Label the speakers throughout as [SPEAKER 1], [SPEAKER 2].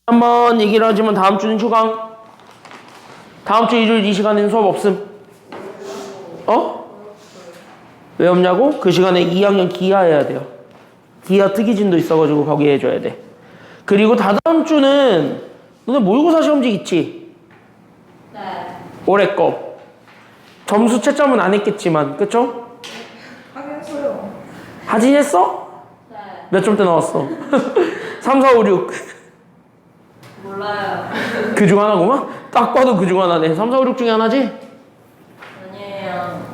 [SPEAKER 1] 한번 얘기를 하지만 다음 주는 휴강. 다음 주 일요일 이 시간에는 수업 없음. 왜 없냐고? 그 시간에 2학년 기하 해야 돼요. 기하 특이진도 있어가지고 거기 해줘야 돼. 그리고 다다음 주는 너네 모의고사 시험지 있지?
[SPEAKER 2] 네.
[SPEAKER 1] 올해 거. 점수 채점은 안 했겠지만, 그쵸?
[SPEAKER 2] 하겠어요.
[SPEAKER 1] 하진 했어?
[SPEAKER 2] 네.
[SPEAKER 1] 몇 점대 나왔어? 3, 4, 5, 6.
[SPEAKER 2] 몰라요.
[SPEAKER 1] 그 중 하나구만? 딱 봐도 그 중 하나네. 3, 4, 5, 6 중에 하나지?
[SPEAKER 2] 아니에요.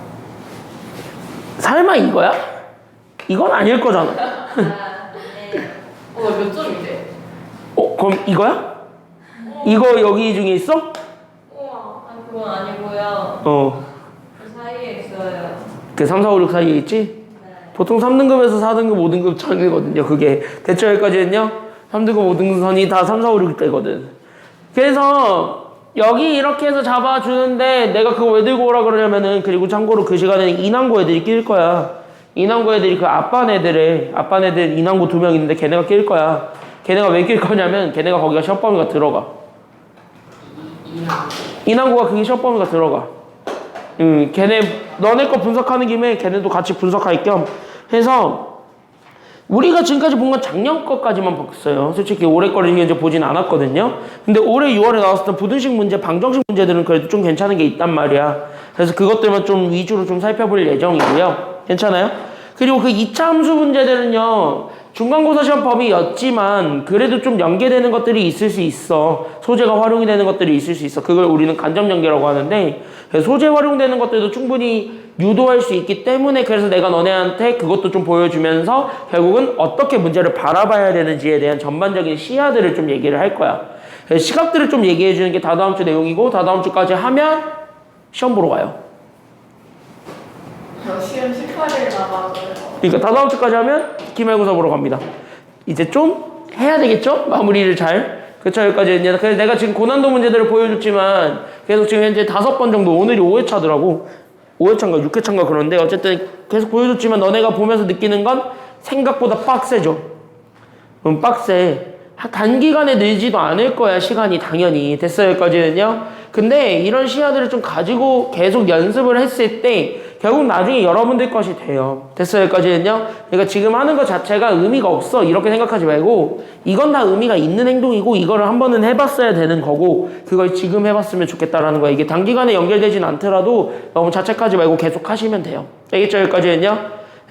[SPEAKER 1] 설마 이거야? 이건 아닐 거잖아.
[SPEAKER 2] 아니에요. 몇 점인데?
[SPEAKER 1] 그럼 이거야? 이거 여기 중에 있어?
[SPEAKER 2] 우와. 아니, 그건 아니고요. 그 사이에 있어요.
[SPEAKER 1] 그 3, 4, 5, 6 사이에 있지?
[SPEAKER 2] 네.
[SPEAKER 1] 보통 3등급에서 4등급, 5등급 차이거든요. 그게 대체 여기까지는요. 3등급, 5등급 선이 다 3, 4, 5, 6 되거든. 그래서 여기 이렇게 해서 잡아주는데 내가 그거 왜 들고 오라 그러냐면은, 그리고 참고로 그 시간에는 인왕고 애들이 낄 거야. 인왕고 애들이 그 아빠 애들 인왕고 2명 있는데 걔네가 낄 거야. 걔네가 왜 낄 거냐면 걔네가 거기가 시험 범위가 들어가. 인왕고가 그게 시험 범위가 들어가. 걔네 너네 거 분석하는 김에 걔네도 같이 분석할 겸 해서, 우리가 지금까지 본 건 작년 거까지만 봤어요. 솔직히 올해 거를 이제 보진 않았거든요. 근데 올해 6월에 나왔었던 부등식 문제, 방정식 문제들은 그래도 좀 괜찮은 게 있단 말이야. 그래서 그것들만 좀 위주로 좀 살펴볼 예정이고요. 괜찮아요? 그리고 그 2차 함수 문제들은요, 중간고사 시험 범위였지만 그래도 좀 연계되는 것들이 있을 수 있어. 소재가 활용이 되는 것들이 있을 수 있어. 그걸 우리는 간접 연계라고 하는데, 소재 활용되는 것들도 충분히 유도할 수 있기 때문에, 그래서 내가 너네한테 그것도 좀 보여주면서 결국은 어떻게 문제를 바라봐야 되는지에 대한 전반적인 시야들을 좀 얘기를 할 거야. 시각들을 좀 얘기해 주는 게 다다음 주 내용이고, 다다음 주까지 하면 시험 보러 가요.
[SPEAKER 2] 저 시험 18일 나가서요.
[SPEAKER 1] 그러니까 다다음 주까지 하면 기말고사 보러 갑니다. 이제 좀 해야 되겠죠? 마무리를 잘. 그쵸, 여기까지. 그래서 내가 지금 고난도 문제들을 보여줬지만 계속 지금 현재 5번 정도, 오늘이 5회차더라고. 5회차인가 6회차인가 그런데 어쨌든 계속 보여줬지만 너네가 보면서 느끼는 건 생각보다 빡세죠. 빡세. 단기간에 늘지도 않을 거야, 시간이. 당연히. 됐어요, 여기까지는요. 근데 이런 시야들을 좀 가지고 계속 연습을 했을 때 결국 나중에 여러분들 것이 돼요. 됐어요, 여기까지는요. 그러니까 지금 하는 것 자체가 의미가 없어 이렇게 생각하지 말고, 이건 다 의미가 있는 행동이고 이거를 한 번은 해봤어야 되는 거고, 그걸 지금 해봤으면 좋겠다라는 거야. 이게 단기간에 연결되진 않더라도 너무 자책하지 말고 계속 하시면 돼요. 알겠죠, 여기까지는요.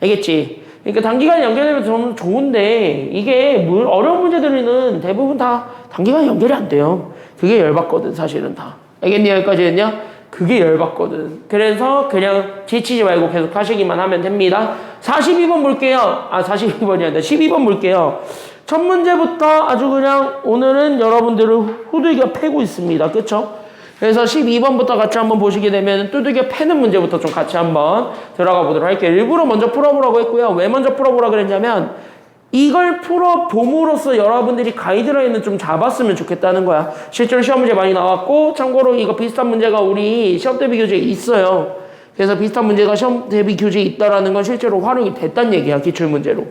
[SPEAKER 1] 알겠지? 그러니까 단기간에 연결되면 좀 좋은데, 이게 어려운 문제들은 대부분 다 단기간에 연결이 안 돼요. 그게 열받거든, 사실은 다. 알겠니, 여기까지는요? 그게 열받거든. 그래서 그냥 지치지 말고 계속 하시기만 하면 됩니다. 42번 볼게요. 42번이 아니라 12번 볼게요. 첫 문제부터 아주 그냥 오늘은 여러분들을 후들겨 패고 있습니다. 그쵸? 그래서 12번부터 같이 한번 보시게 되면 두들겨 패는 문제부터 좀 같이 한번 들어가 보도록 할게요. 일부러 먼저 풀어보라고 했고요. 왜 먼저 풀어보라 그랬냐면, 이걸 풀어봄으로써 여러분들이 가이드라인을 좀 잡았으면 좋겠다는 거야. 실제로 시험 문제 많이 나왔고, 참고로 이거 비슷한 문제가 우리 시험 대비 교재에 있어요. 그래서 비슷한 문제가 시험 대비 교재에 있다라는 건 실제로 활용이 됐단 얘기야, 기출 문제로.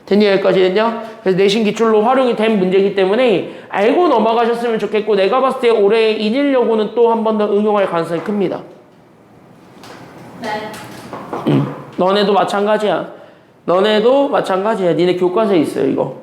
[SPEAKER 1] 됐냐, 여기까지는요? 그래서 내신 기출로 활용이 된 문제이기 때문에 알고 넘어가셨으면 좋겠고, 내가 봤을 때 올해 인일여고는 또 한 번 더 응용할 가능성이 큽니다.
[SPEAKER 2] 네.
[SPEAKER 1] 너네도 마찬가지야. 너네도 마찬가지야. 니네 교과서에 있어요, 이거.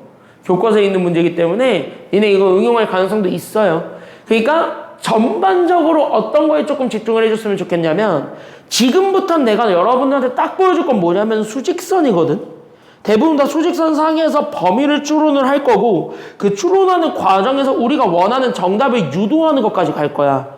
[SPEAKER 1] 교과서에 있는 문제이기 때문에 니네 이거 응용할 가능성도 있어요. 그러니까 전반적으로 어떤 거에 조금 집중을 해줬으면 좋겠냐면, 지금부터 내가 여러분들한테 딱 보여줄 건 뭐냐면 수직선이거든. 대부분 다 수직선 상에서 범위를 추론을 할 거고, 그 추론하는 과정에서 우리가 원하는 정답을 유도하는 것까지 갈 거야.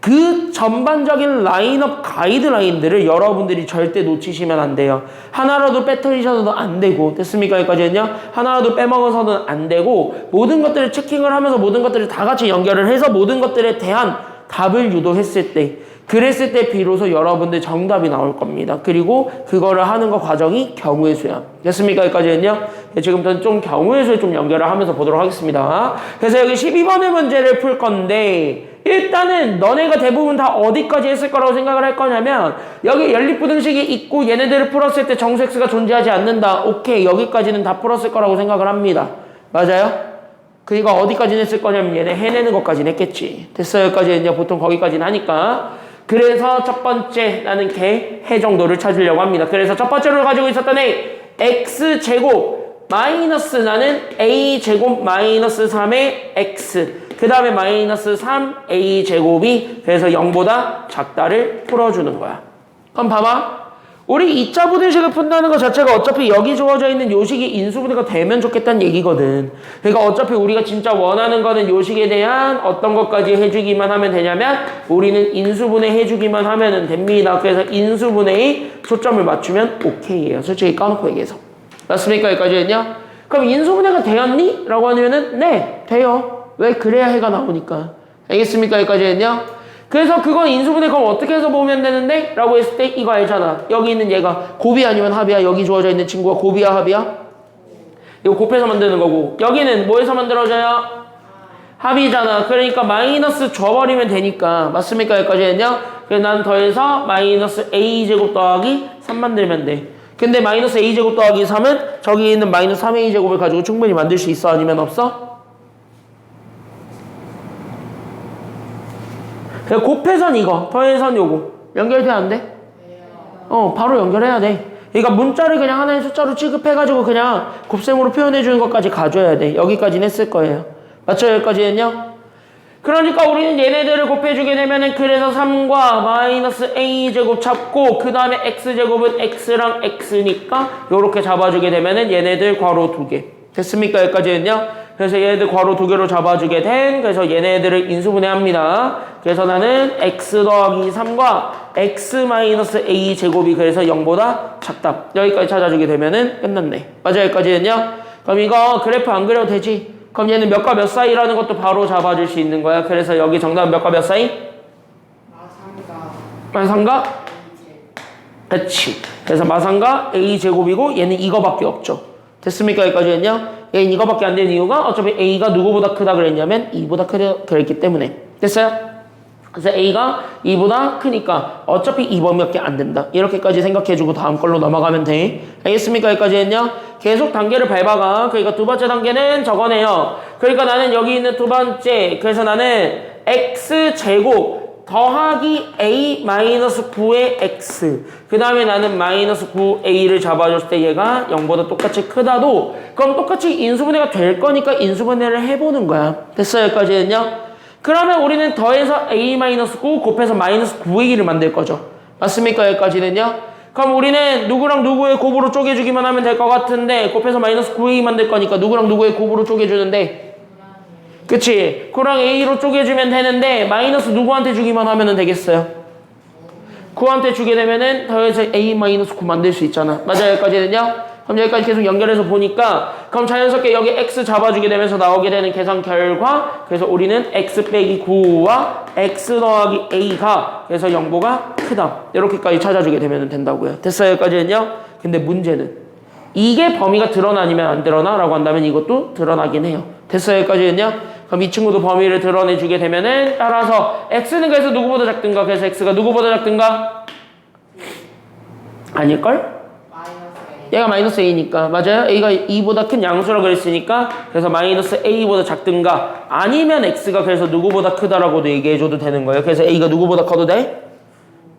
[SPEAKER 1] 그 전반적인 라인업 가이드라인들을 여러분들이 절대 놓치시면 안 돼요. 하나라도 빼뜨리셔서도 안 되고, 됐습니까? 여기까지는요. 하나라도 빼먹어서는 안 되고, 모든 것들을 체킹을 하면서 모든 것들을 다 같이 연결을 해서 모든 것들에 대한 답을 유도했을 때, 그랬을 때 비로소 여러분들 정답이 나올 겁니다. 그리고 그거를 하는 거 과정이 경우의 수야. 됐습니까? 여기까지는요. 지금부터는 좀 경우의 수에 좀 연결을 하면서 보도록 하겠습니다. 그래서 여기 12번의 문제를 풀 건데, 일단은 너네가 대부분 다 어디까지 했을 거라고 생각을 할 거냐면, 여기 연립부등식이 있고 얘네들을 풀었을 때 정수 x가 존재하지 않는다. 오케이, 여기까지는 다 풀었을 거라고 생각을 합니다. 맞아요? 그니까 어디까지는 했을 거냐면 얘네 해내는 것까지는 했겠지. 됐어요. 여기까지 이제 보통 거기까지는 하니까. 그래서 첫 번째 나는 해 정도를 찾으려고 합니다. 그래서 첫 번째로 가지고 있었던 A x제곱 마이너스 나는 a제곱 마이너스 3의 x 그 다음에 마이너스 3a제곱이 그래서 0보다 작다를 풀어주는 거야. 그럼 봐봐. 우리 2차 부등식을 푼다는 것 자체가 어차피 여기 주어져 있는 요식이 인수분해가 되면 좋겠다는 얘기거든. 그러니까 어차피 우리가 진짜 원하는 거는 요식에 대한 어떤 것까지 해주기만 하면 되냐면 우리는 인수분해 해주기만 하면 됩니다. 그래서 인수분해의 초점을 맞추면 오케이예요. 솔직히 까놓고 얘기해서. 맞습니까? 여기까지 했냐? 그럼 인수분해가 되었니? 라고 하면은 네, 돼요. 왜? 그래야 해가 나오니까. 알겠습니까? 여기까지 했냐? 그래서 그건 인수분해 그럼 어떻게 해서 보면 되는데? 라고 했을 때 이거 알잖아. 여기 있는 얘가 곱이 아니면 합이야. 여기 주어져 있는 친구가 곱이야 합이야? 이거 곱해서 만드는 거고 여기는 뭐해서 만들어져요? 합이잖아. 그러니까 마이너스 줘버리면 되니까. 맞습니까? 여기까지 했냐? 그래서 난 더해서 마이너스 a제곱 더하기 3 만들면 돼. 근데 마이너스 a제곱 더하기 3은 저기 있는 마이너스 3a제곱을 가지고 충분히 만들 수 있어? 아니면 없어? 곱해선 이거, 더해선 요거 연결돼 안 돼? 바로 연결해야 돼. 그러니까 문자를 그냥 하나의 숫자로 취급해가지고 그냥 곱셈으로 표현해주는 것까지 가져야 돼. 여기까지는 했을 거예요. 맞죠? 여기까지 했냐? 그러니까 우리는 얘네들을 곱해주게 되면은 그래서 3과 마이너스 a제곱 잡고 그 다음에 x제곱은 x랑 x니까 요렇게 잡아주게 되면은 얘네들 괄호 2개. 됐습니까? 여기까지 했냐? 그래서 얘네들 괄호 2개로 잡아주게 된 그래서 얘네들을 인수분해합니다. 그래서 나는 x 더하기 3과 x 마이너스 a 제곱이 그래서 0보다 작다. 여기까지 찾아주게 되면은 끝났네. 맞아? 여기까지 했냐? 그럼 이거 그래프 안 그려도 되지? 그럼 얘는 몇과 몇 사이라는 것도 바로 잡아줄 수 있는 거야. 그래서 여기 정답은 몇과 몇 사이? 마상가? 그렇지. 그래서 마상가 a제곱이고 얘는 이거밖에 없죠. 됐습니까? 여기까지 했냐? 얘는 이거밖에 안 되는 이유가 어차피 a가 누구보다 크다 그랬냐면 2보다 그랬기 때문에. 됐어요? 그래서 a가 2보다 크니까 어차피 2번밖에 안 된다. 이렇게까지 생각해주고 다음 걸로 넘어가면 돼. 알겠습니까? 여기까지 했냐? 계속 단계를 밟아가. 그러니까 두 번째 단계는 저거네요. 그러니까 나는 여기 있는 두 번째 그래서 나는 x제곱 더하기 a 마이너스 9의 x 그 다음에 나는 마이너스 9a를 잡아줬을 때 얘가 0보다 똑같이 크다도 그럼 똑같이 인수분해가 될 거니까 인수분해를 해보는 거야. 됐어요? 여기까지 했냐? 그러면 우리는 더해서 a 마이너스 9 곱해서 마이너스 9a를 만들 거죠. 맞습니까? 여기까지 했냐? 그럼 우리는 누구랑 누구의 곱으로 쪼개주기만 하면 될 것 같은데 곱해서 마이너스 9a 만들 거니까 누구랑 누구의 곱으로 쪼개주는데 그치? 그랑 A로 쪼개주면 되는데 마이너스 누구한테 주기만 하면 되겠어요? 9한테 주게 되면은 더해서 A-9 만들 수 있잖아. 맞아? 여기까지는요? 그럼 여기까지 계속 연결해서 보니까 그럼 자연스럽게 여기 X 잡아주게 되면서 나오게 되는 계산 결과 그래서 우리는 X 빼기 9와 X 더하기 A가 그래서 0보가 크다. 이렇게까지 찾아주게 되면 된다고요. 됐어요? 여기까지는요? 근데 문제는 이게 범위가 드러나면 안 드러나? 라고 한다면 이것도 드러나긴 해요. 됐어요? 여기까지는요? 그럼 이 친구도 범위를 드러내주게 되면은 따라서 x는 그래서 누구보다 작든가 그래서 x가 누구보다 작든가? 아닐걸? 얘가 마이너스 a니까 맞아요? a가 2보다 큰 양수라고 그랬으니까 그래서 마이너스 a보다 작든가 아니면 x가 그래서 누구보다 크다라고도 얘기해줘도 되는 거예요. 그래서 a가 누구보다 커도 돼?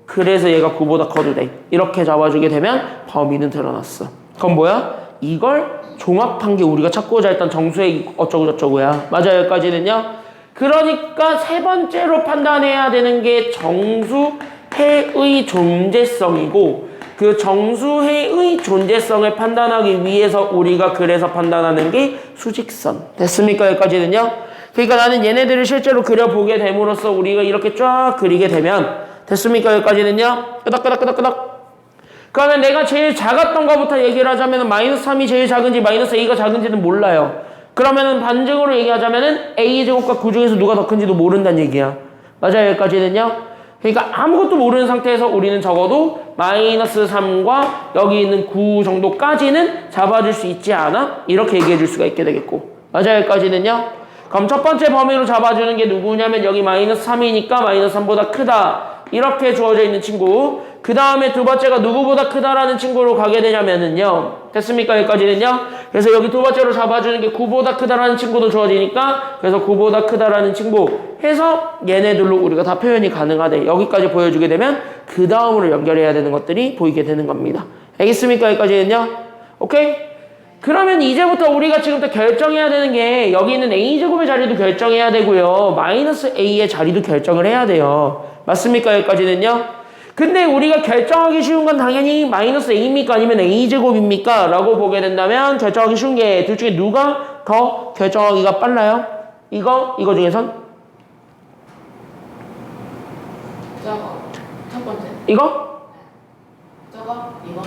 [SPEAKER 1] 그래서 얘가 9보다 커도 돼. 이렇게 잡아주게 되면 범위는 드러났어. 그럼 뭐야? 이걸 종합한 게 우리가 찾고자 했던 정수의 어쩌고저쩌고야. 맞아요? 여기까지는요? 그러니까 세 번째로 판단해야 되는 게 정수해의 존재성이고 그 정수해의 존재성을 판단하기 위해서 우리가 그래서 판단하는 게 수직선. 됐습니까? 여기까지는요? 그러니까 나는 얘네들을 실제로 그려보게 됨으로써 우리가 이렇게 쫙 그리게 되면 됐습니까? 여기까지는요? 끄덕끄덕끄덕끄덕 그러면 내가 제일 작았던 것부터 얘기를 하자면 마이너스 3이 제일 작은지 마이너스 a가 작은지는 몰라요. 그러면은 반증으로 얘기하자면은 a제곱과 9 중에서 누가 더 큰지도 모른다는 얘기야. 맞아요? 여기까지는요? 그러니까 아무것도 모르는 상태에서 우리는 적어도 마이너스 3과 여기 있는 9 정도까지는 잡아줄 수 있지 않아? 이렇게 얘기해 줄 수가 있게 되겠고. 맞아요? 여기까지는요? 그럼 첫 번째 범위로 잡아주는 게 누구냐면 여기 마이너스 3이니까 마이너스 3보다 크다. 이렇게 주어져 있는 친구. 그 다음에 두 번째가 누구보다 크다라는 친구로 가게 되냐면은요. 됐습니까? 여기까지는요. 그래서 여기 두 번째로 잡아주는 게 9보다 크다라는 친구도 주어지니까 그래서 9보다 크다라는 친구 해서 얘네들로 우리가 다 표현이 가능하대. 여기까지 보여주게 되면 그 다음으로 연결해야 되는 것들이 보이게 되는 겁니다. 알겠습니까? 여기까지는요? 오케이? 그러면 이제부터 우리가 지금부터 결정해야 되는 게 여기 있는 a제곱의 자리도 결정해야 되고요. 마이너스 a의 자리도 결정을 해야 돼요. 맞습니까? 여기까지는요? 근데 우리가 결정하기 쉬운 건 당연히 마이너스 a입니까? 아니면 a제곱입니까? 라고 보게 된다면 결정하기 쉬운 게 둘 중에 누가 더 결정하기가 빨라요? 이거 중에선?
[SPEAKER 2] 저거 첫 번째.
[SPEAKER 1] 이거?
[SPEAKER 2] 저거 이거.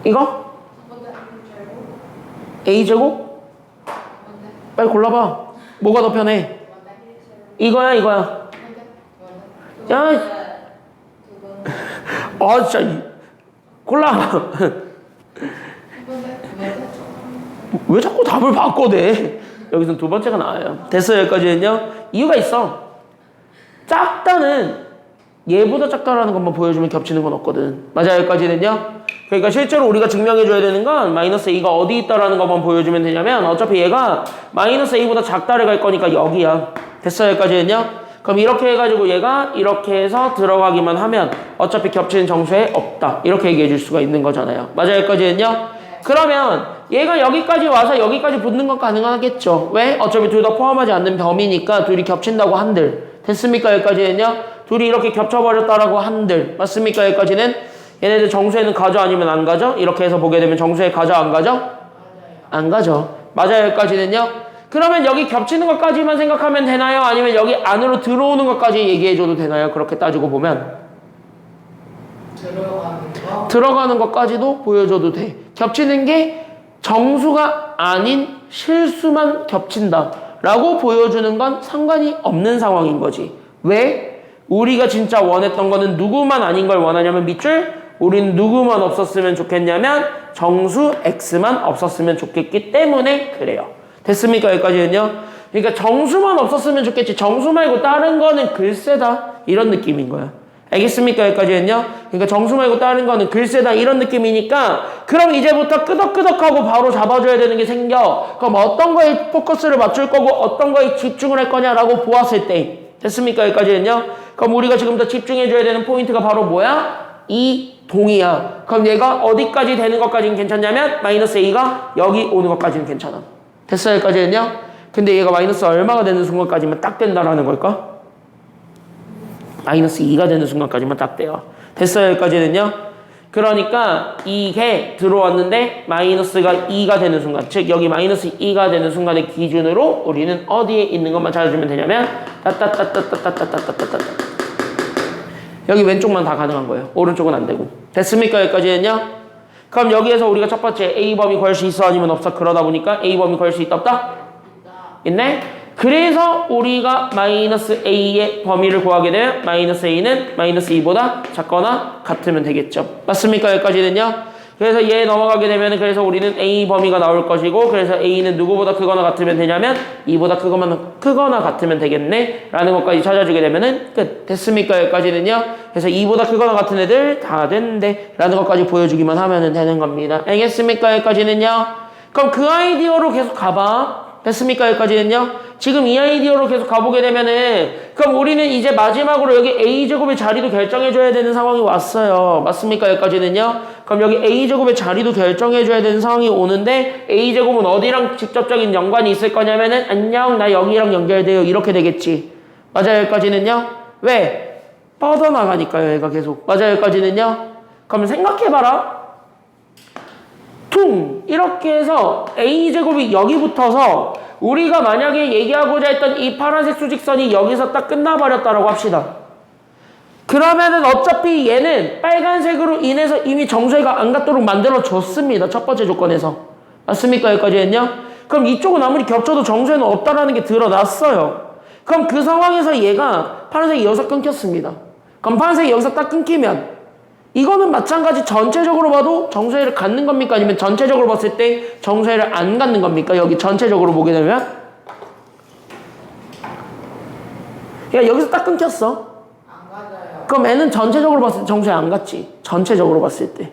[SPEAKER 1] 이거?
[SPEAKER 2] 첫 번째 제곱.
[SPEAKER 1] a제곱?
[SPEAKER 2] 첫 번째.
[SPEAKER 1] 빨리 골라봐. 뭐가 더 편해? 이거야 이거야? 야, 아 진짜 골라. 왜 자꾸 답을 바꿔대? 여기선 두 번째가 나와요. 됐어요. 여기까지는요. 이유가 있어. 작다는 얘보다 작다라는 것만 보여주면 겹치는 건 없거든. 맞아요. 여기까지는요. 그러니까 실제로 우리가 증명해줘야 되는 건 마이너스 a가 어디 있다라는 것만 보여주면 되냐면 어차피 얘가 마이너스 a보다 작다를 갈 거니까 여기야. 됐어요. 여기까지는요. 그럼 이렇게 해가지고 얘가 이렇게 해서 들어가기만 하면 어차피 겹치는 정수에 없다. 이렇게 얘기해 줄 수가 있는 거잖아요. 맞아요? 여기까지는요? 그러면 얘가 여기까지 와서 여기까지 붙는 건 가능하겠죠. 왜? 어차피 둘 다 포함하지 않는 범위니까 둘이 겹친다고 한들. 됐습니까? 여기까지는요? 둘이 이렇게 겹쳐버렸다라고 한들. 맞습니까? 여기까지는? 얘네들 정수에는 가죠? 아니면 안 가죠? 이렇게 해서 보게 되면 정수에 가죠? 안 가죠? 안 가죠. 맞아요? 여기까지는요? 그러면 여기 겹치는 것까지만 생각하면 되나요? 아니면 여기 안으로 들어오는 것까지 얘기해줘도 되나요? 그렇게 따지고 보면 들어가는 것까지도 보여줘도 돼. 겹치는 게 정수가 아닌 실수만 겹친다 라고 보여주는 건 상관이 없는 상황인 거지. 왜? 우리가 진짜 원했던 거는 누구만 아닌 걸 원하냐면 밑줄 우린 누구만 없었으면 좋겠냐면 정수 x만 없었으면 좋겠기 때문에 그래요. 됐습니까? 여기까지는요? 그러니까 정수만 없었으면 좋겠지 정수 말고 다른 거는 글쎄다 이런 느낌인 거야. 알겠습니까? 여기까지는요? 그러니까 정수 말고 다른 거는 글쎄다 이런 느낌이니까 그럼 이제부터 끄덕끄덕하고 바로 잡아줘야 되는 게 생겨. 그럼 어떤 거에 포커스를 맞출 거고 어떤 거에 집중을 할 거냐라고 보았을 때 됐습니까? 여기까지는요? 그럼 우리가 지금부터 집중해줘야 되는 포인트가 바로 뭐야? 이 동이야. 그럼 얘가 어디까지 되는 것까지는 괜찮냐면 마이너스 a가 여기 오는 것까지는 괜찮아. 됐어요? 여기까지는요? 근데 얘가 마이너스 얼마가 되는 순간까지만 딱 된다라는 걸까? 마이너스 2가 되는 순간까지만 딱 돼요. 됐어요? 여기까지는요? 그러니까 이게 들어왔는데 마이너스가 2가 되는 순간 즉 여기 마이너스 2가 되는 순간의 기준으로 우리는 어디에 있는 것만 찾아주면 되냐면 따따따따따따따따따따 여기 왼쪽만 다 가능한 거예요. 오른쪽은 안 되고. 됐습니까? 여기까지는요? 그럼 여기에서 우리가 첫 번째 A범위 구할 수 있어 아니면 없어? 그러다 보니까 A범위 구할 수 있다 없다? 있네? 그래서 우리가 마이너스 A의 범위를 구하게 되면 마이너스 A는 마이너스 2보다 작거나 같으면 되겠죠. 맞습니까? 여기까지는요? 그래서 얘 넘어가게 되면 그래서 우리는 A 범위가 나올 것이고 그래서 A는 누구보다 크거나 같으면 되냐면 2보다 크거나 같으면 되겠네 라는 것까지 찾아주게 되면은 끝. 됐습니까? 여기까지는요? 그래서 2보다 크거나 같은 애들 다 된대 라는 것까지 보여주기만 하면 되는 겁니다. 알겠습니까? 여기까지는요? 그럼 그 아이디어로 계속 가봐. 됐습니까? 여기까지는요? 지금 이 아이디어로 계속 가보게 되면은 그럼 우리는 이제 마지막으로 여기 a제곱의 자리도 결정해줘야 되는 상황이 왔어요. 맞습니까? 여기까지는요? 그럼 여기 a제곱의 자리도 결정해줘야 되는 상황이 오는데 a제곱은 어디랑 직접적인 연관이 있을 거냐면은 안녕 나 여기랑 연결돼요 이렇게 되겠지. 맞아요? 여기까지는요? 왜? 뻗어나가니까요 얘가 계속. 맞아요? 여기까지는요? 그럼 생각해봐라. 퉁 이렇게 해서 a제곱이 여기 붙어서 우리가 만약에 얘기하고자 했던 이 파란색 수직선이 여기서 딱 끝나버렸다라고 합시다. 그러면은 어차피 얘는 빨간색으로 인해서 이미 정수해가 안 갖도록 만들어줬습니다. 첫 번째 조건에서. 맞습니까? 여기까지는요? 그럼 이쪽은 아무리 겹쳐도 정수에는 없다라는 게 드러났어요. 그럼 그 상황에서 얘가 파란색이 여기서 끊겼습니다. 그럼 파란색이 여기서 딱 끊기면 이거는 마찬가지 전체적으로 봐도 정수해를 갖는 겁니까? 아니면 전체적으로 봤을 때 정수해를 안 갖는 겁니까? 여기 전체적으로 보게 되면 야 여기서 딱 끊겼어.
[SPEAKER 2] 안 맞아요.
[SPEAKER 1] 그럼 애는 전체적으로 봤을 때 정수해 안 갖지. 전체적으로 봤을 때.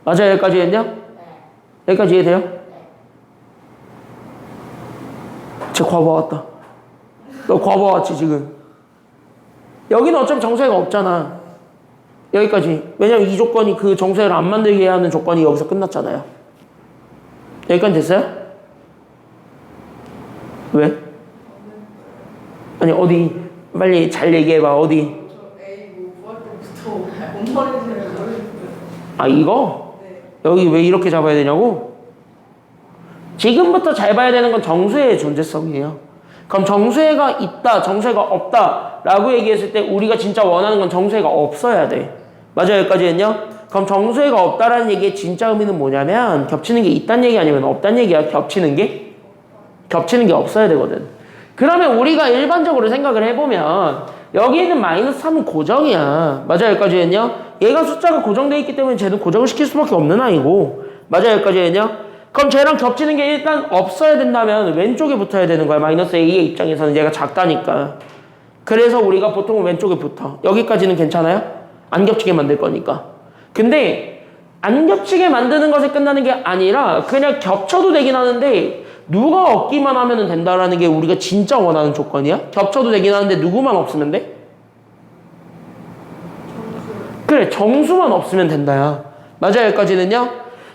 [SPEAKER 1] 맞아요? 여기까지 했냐?
[SPEAKER 2] 네.
[SPEAKER 1] 여기까지 이해돼요?
[SPEAKER 2] 네.
[SPEAKER 1] 쟤 과거 왔다. 너 과거 왔지 지금. 여기는 어차피 정수해가 없잖아. 여기까지. 왜냐면 이 조건이 그 정수해를 안 만들게 하는 조건이 여기서 끝났잖아요. 여기까지 됐어요? 왜? 아니 어디 빨리 잘 얘기해봐. 어디?
[SPEAKER 2] 저 A 뭐 구할 때부터 온머리를 모르겠어요.
[SPEAKER 1] 아 이거?
[SPEAKER 2] 네.
[SPEAKER 1] 여기 왜 이렇게 잡아야 되냐고? 지금부터 잘 봐야 되는 건 정수해의 존재성이에요. 그럼 정수해가 있다, 정수해가 없다 라고 얘기했을 때 우리가 진짜 원하는 건 정수해가 없어야 돼. 맞아요? 여기까지 했냐? 그럼 정수해가 없다라는 얘기의 진짜 의미는 뭐냐면 겹치는 게 있다는 얘기 아니면 없다는 얘기야. 겹치는 게 없어야 되거든. 그러면 우리가 일반적으로 생각을 해보면 여기 있는 마이너스 3은 고정이야. 맞아요? 여기까지 했냐? 얘가 숫자가 고정되어 있기 때문에 쟤는 고정을 시킬 수밖에 없는 아이고. 맞아요? 여기까지 했냐? 그럼 쟤랑 겹치는 게 일단 없어야 된다면 왼쪽에 붙어야 되는 거야. 마이너스 A의 입장에서는 얘가 작다니까. 그래서 우리가 보통은 왼쪽에 붙어. 여기까지는 괜찮아요? 안 겹치게 만들 거니까. 근데 안 겹치게 만드는 것에 끝나는 게 아니라 그냥 겹쳐도 되긴 하는데 누가 없기만 하면 된다라는 게 우리가 진짜 원하는 조건이야. 겹쳐도 되긴 하는데 누구만 없으면 돼? 그래, 정수만 없으면 된다야. 맞아요? 여기까지는요?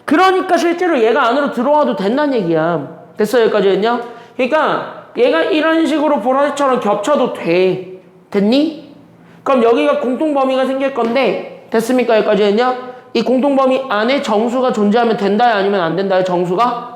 [SPEAKER 1] 그러니까 실제로 얘가 안으로 들어와도 된다는 얘기야. 됐어? 여기까지 했냐? 그러니까 얘가 이런 식으로 보라색처럼 겹쳐도 돼. 됐니? 그럼 여기가 공통범위가 생길 건데 됐습니까? 여기까지 했냐? 이 공통범위 안에 정수가 존재하면 된다야 아니면 안 된다야? 정수가?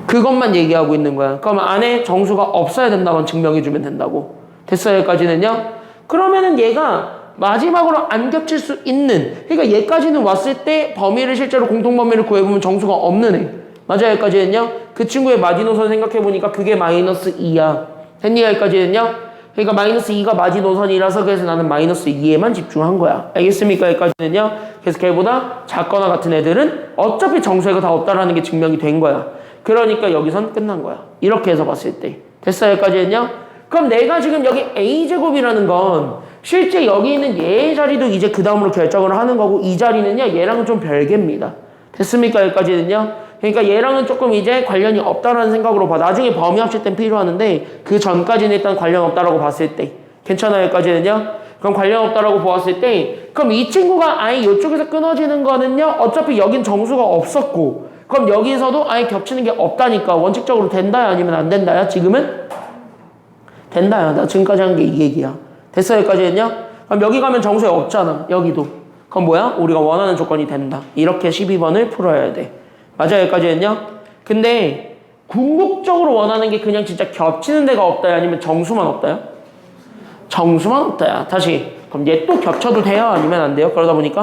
[SPEAKER 1] 그것만 얘기하고 있는 거야. 그럼 안에 정수가 없어야 된다만 증명해주면 된다고. 됐어? 여기까지는요? 그러면은 얘가 마지막으로 안 겹칠 수 있는, 그러니까 얘까지는 왔을 때 범위를 실제로 공통범위를 구해보면 정수가 없는 애. 맞아요? 여기까지 했냐? 그 친구의 마지노선 생각해보니까 그게 마이너스 2야. 됐니? 여기까지 했냐? 그러니까 마이너스 2가 마지노선이라서 그래서 나는 마이너스 2에만 집중한 거야. 알겠습니까? 여기까지 했냐? 그래서 걔보다 작거나 같은 애들은 어차피 정수해가 다 없다라는 게 증명이 된 거야. 그러니까 여기선 끝난 거야. 이렇게 해서 봤을 때. 됐어? 여기까지 했냐? 그럼 내가 지금 여기 A제곱이라는 건 실제 여기 있는 얘의 자리도 이제 그 다음으로 결정을 하는 거고 이 자리는요 얘랑은 좀 별개입니다. 됐습니까? 여기까지는요. 그러니까 얘랑은 조금 이제 관련이 없다라는 생각으로 봐. 나중에 범위 합칠 땐 필요하는데 그 전까지는 일단 관련 없다라고 봤을 때 괜찮아요? 여기까지는요. 그럼 관련 없다라고 보았을 때 그럼 이 친구가 아예 이쪽에서 끊어지는 거는요 어차피 여긴 정수가 없었고 그럼 여기서도 아예 겹치는 게 없다니까 원칙적으로 된다야 아니면 안 된다야? 지금은? 된다야. 나 지금까지 한 게 이 얘기야. 됐어? 여기까지 했냐? 그럼 여기 가면 정수에 없잖아. 여기도. 그럼 뭐야? 우리가 원하는 조건이 된다. 이렇게 12번을 풀어야 돼. 맞아? 여기까지 했냐? 근데 궁극적으로 원하는 게 그냥 진짜 겹치는 데가 없다야? 아니면 정수만 없다야? 정수만 없다야. 다시. 그럼 얘 또 겹쳐도 돼요? 아니면 안 돼요? 그러다 보니까?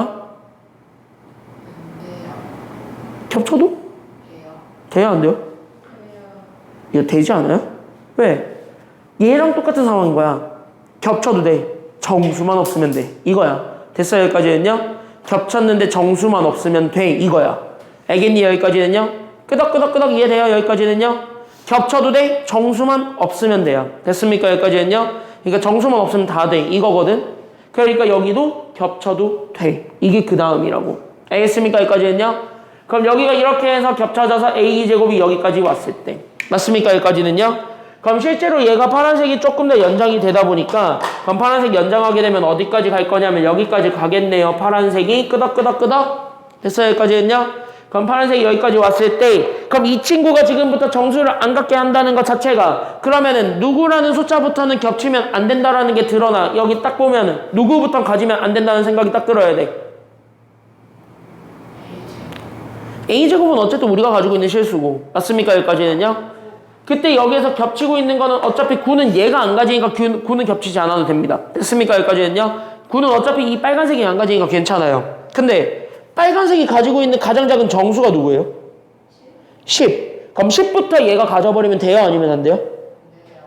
[SPEAKER 2] 돼요.
[SPEAKER 1] 겹쳐도?
[SPEAKER 2] 돼요.
[SPEAKER 1] 돼요? 안 돼요?
[SPEAKER 2] 돼요.
[SPEAKER 1] 이거 되지 않아요? 왜? 얘랑 똑같은 상황인 거야. 겹쳐도 돼. 정수만 없으면 돼. 이거야. 됐어? 여기까지 했냐? 겹쳤는데 정수만 없으면 돼. 이거야. 알겠니? 여기까지 했냐? 끄덕끄덕끄덕 이해돼요? 여기까지 했냐? 겹쳐도 돼. 정수만 없으면 돼요. 됐습니까? 여기까지 했냐? 그러니까 정수만 없으면 다 돼. 이거거든. 그러니까 여기도 겹쳐도 돼. 이게 그 다음이라고. 알겠습니까? 여기까지 했냐? 그럼 여기가 이렇게 해서 겹쳐져서 A제곱이 여기까지 왔을 때. 맞습니까? 여기까지는요? 그럼 실제로 얘가 파란색이 조금 더 연장이 되다 보니까 그럼 파란색 연장하게 되면 어디까지 갈 거냐면 여기까지 가겠네요. 파란색이 끄덕끄덕끄덕. 됐어요? 여기까지 했냐? 그럼 파란색이 여기까지 왔을 때 그럼 이 친구가 지금부터 정수를 안 갖게 한다는 것 자체가 그러면은 누구라는 숫자부터는 겹치면 안 된다라는 게 드러나. 여기 딱 보면은 누구부터 가지면 안 된다는 생각이 딱 들어야 돼. A제곱은 어쨌든 우리가 가지고 있는 실수고. 맞습니까? 여기까지는요? 그때 여기에서 겹치고 있는 거는 어차피 9는 얘가 안 가지니까 9는 겹치지 않아도 됩니다. 됐습니까? 여기까지는요? 9는 어차피 이 빨간색이 안 가지니까 괜찮아요. 근데 빨간색이 가지고 있는 가장 작은 정수가 누구예요? 10. 그럼 10부터 얘가 가져버리면 돼요? 아니면 안 돼요?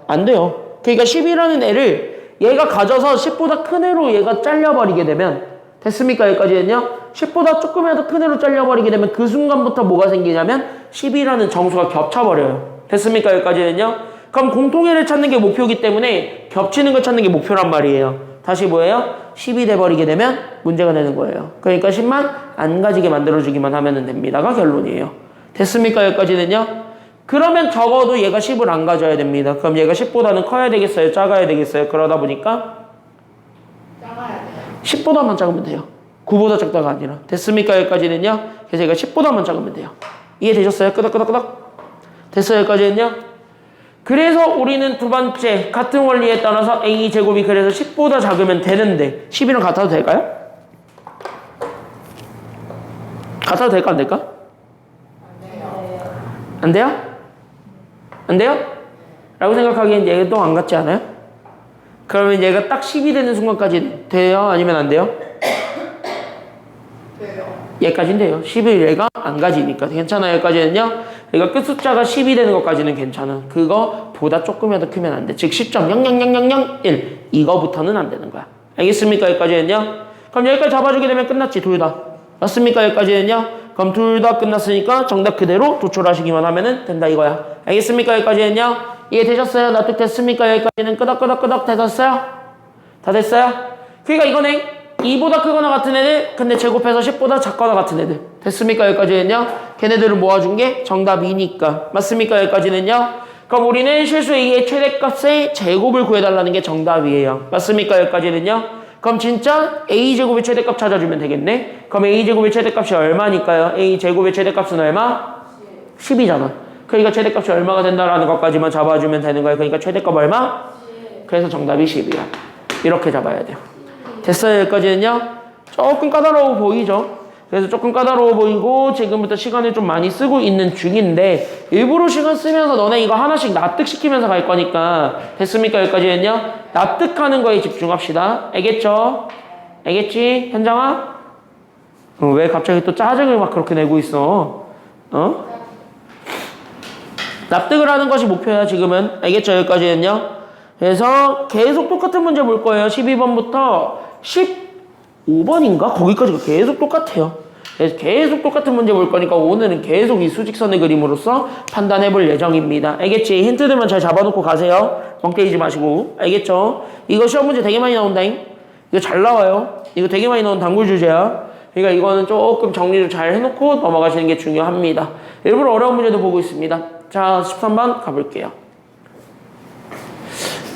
[SPEAKER 1] 안 돼요. 그러니까 10이라는 애를 얘가 가져서 10보다 큰 애로 얘가 잘려버리게 되면 됐습니까? 여기까지는요? 10보다 조금이라도 큰 애로 잘려버리게 되면 그 순간부터 뭐가 생기냐면 10이라는 정수가 겹쳐버려요. 됐습니까? 여기까지는요? 그럼 공통애를 찾는 게 목표이기 때문에 겹치는 걸 찾는 게 목표란 말이에요. 다시 뭐예요? 10이 돼버리게 되면 문제가 되는 거예요. 그러니까 10만 안 가지게 만들어주기만 하면 됩니다가 결론이에요. 됐습니까? 여기까지는요? 그러면 적어도 얘가 10을 안 가져야 됩니다. 그럼 얘가 10보다는 커야 되겠어요? 작아야 되겠어요? 그러다 보니까
[SPEAKER 2] 작아야 돼요.
[SPEAKER 1] 10보다만 작으면 돼요. 9보다 작다가 아니라. 됐습니까? 여기까지는요. 그래서 얘가 10보다만 작으면 돼요. 이해되셨어요? 끄덕끄덕끄덕. 됐어요? 여기까지는요. 그래서 우리는 두 번째 같은 원리에 따라서 a제곱이 그래서 10보다 작으면 되는데 10이랑 같아도 될까요? 같아도 될까 안 될까?
[SPEAKER 2] 안 돼요.
[SPEAKER 1] 안 돼요? 안 돼요? 라고 생각하기엔 얘가 또 안 같지 않아요? 그러면 얘가 딱 10이 되는 순간까지 돼요? 아니면 안 돼요?
[SPEAKER 2] 돼요.
[SPEAKER 1] 얘까지는 돼요. 10을 얘가 안 가지니까 괜찮아요. 여기까지는요. 그러니까 끝 숫자가 10이 되는 것까지는 괜찮아. 그거보다 조금이라도 크면 안 돼. 즉 10.0000001 이거부터는 안 되는 거야. 알겠습니까? 여기까지는요. 그럼 여기까지 잡아주게 되면 끝났지. 둘 다. 맞습니까? 여기까지는요. 그럼 둘 다 끝났으니까 정답 그대로 도출하시기만 하면 된다 이거야. 알겠습니까? 여기까지는요. 이해되셨어요? 납득됐습니까? 여기까지는 끄덕끄덕끄덕 되셨어요? 다 됐어요? 그러니까 이거네. 2보다 크거나 같은 애들 근데 제곱해서 10보다 작거나 같은 애들 됐습니까? 여기까지는요. 걔네들을 모아준 게 정답이니까. 맞습니까? 여기까지는요. 그럼 우리는 실수 A의 최대값의 제곱을 구해달라는 게 정답이에요. 맞습니까? 여기까지는요. 그럼 진짜 A제곱의 최대값 찾아주면 되겠네. 그럼 A제곱의 최대값이 얼마니까요? A제곱의 최대값은 얼마? 10이잖아. 그러니까 최대값이 얼마가 된다라는 것까지만 잡아주면 되는 거예요. 그러니까 최대값 얼마? 그래서 정답이 10이야. 이렇게 잡아야 돼요. 됐어요? 여기까지는요? 조금 까다로워 보이죠? 그래서 조금 까다로워 보이고 지금부터 시간을 좀 많이 쓰고 있는 중인데 일부러 시간 쓰면서 너네 이거 하나씩 납득시키면서 갈 거니까 됐습니까? 여기까지는요? 납득하는 거에 집중합시다. 알겠죠? 알겠지? 현장아? 왜 갑자기 또 짜증을 막 그렇게 내고 있어? 어? 납득을 하는 것이 목표야 지금은. 알겠죠? 여기까지는요? 그래서 계속 똑같은 문제 볼 거예요. 12번부터 15번인가? 거기까지가 계속 똑같아요. 그래서 계속 똑같은 문제 볼 거니까 오늘은 계속 이 수직선의 그림으로써 판단해 볼 예정입니다. 알겠지? 힌트들만 잘 잡아놓고 가세요. 멍 때리지 마시고. 알겠죠? 이거 시험 문제 되게 많이 나온다잉. 이거 잘 나와요. 이거 되게 많이 나온 단골 주제야. 그러니까 이거는 조금 정리를 잘 해놓고 넘어가시는 게 중요합니다. 일부러 어려운 문제도 보고 있습니다. 자, 13번 가볼게요.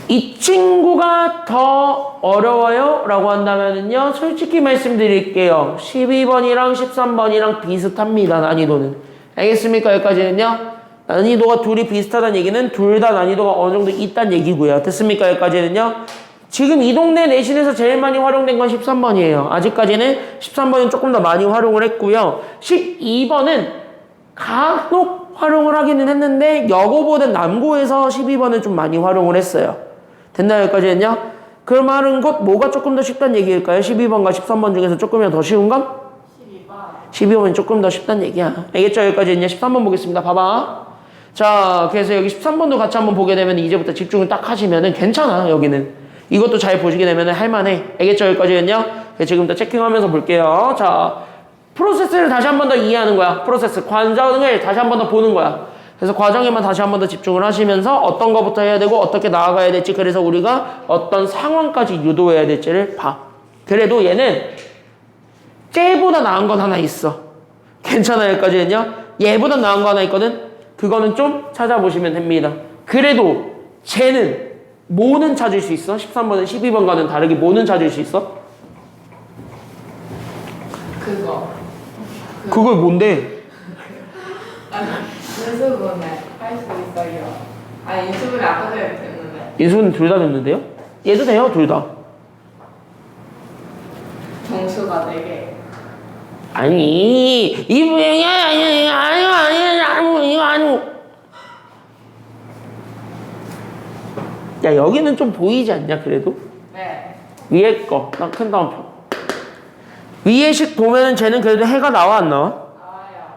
[SPEAKER 1] 이 친구가 더 어려워요? 라고 한다면요, 솔직히 말씀드릴게요. 12번이랑 13번이랑 비슷합니다, 난이도는. 알겠습니까? 여기까지는요? 난이도가 둘이 비슷하다는 얘기는 둘 다 난이도가 어느 정도 있다는 얘기고요. 됐습니까? 여기까지는요? 지금 이 동네 내신에서 제일 많이 활용된 건 13번이에요. 아직까지는 13번은 조금 더 많이 활용을 했고요. 12번은 간혹 활용을 하기는 했는데 여고보다 남고에서 12번은 좀 많이 활용을 했어요. 됐나요? 여기까지는요? 그 말은 곧 뭐가 조금 더 쉽다는 얘기일까요? 12번과 13번 중에서 조금이라도 더 쉬운 건? 12번이 조금 더 쉽다는 얘기야. 알겠죠? 여기까지는요? 13번 보겠습니다. 봐봐. 자, 그래서 여기 13번도 같이 한번 보게 되면 이제부터 집중을 딱 하시면은 괜찮아, 여기는. 이것도 잘 보시게 되면은 할만해. 알겠죠? 여기까지는요? 지금부터 체킹하면서 볼게요. 자, 프로세스를 다시 한 번 더 이해하는 거야. 프로세스. 과정을 다시 한 번 더 보는 거야. 그래서 과정에만 다시 한 번 더 집중을 하시면서 어떤 것부터 해야 되고 어떻게 나아가야 될지, 그래서 우리가 어떤 상황까지 유도해야 될지를 봐. 그래도 얘는 쟤보다 나은 건 하나 있어. 괜찮아요? 여기까지는요? 얘보다 나은 거 하나 있거든? 그거는 좀 찾아보시면 됩니다. 그래도 쟤는 뭐는 찾을 수 있어? 13번은 12번과는 다르게 뭐는 찾을 수 있어? 그걸 뭔데?
[SPEAKER 2] 아니, 인수분해 할 수 있어요. 아니, 인수분해 아까 전에 됐는데.
[SPEAKER 1] 인수는 둘 다 됐는데요? 얘도 돼요, 둘 다.
[SPEAKER 2] 정수가 4개.
[SPEAKER 1] 아니, 이거 아니고. 야, 여기는 좀 보이지 않냐, 그래도?
[SPEAKER 2] 네.
[SPEAKER 1] 위에 거, 난 큰 다음표. 위에 식 보면은 쟤는 그래도 해가 나와, 안 나와?
[SPEAKER 2] 나와요.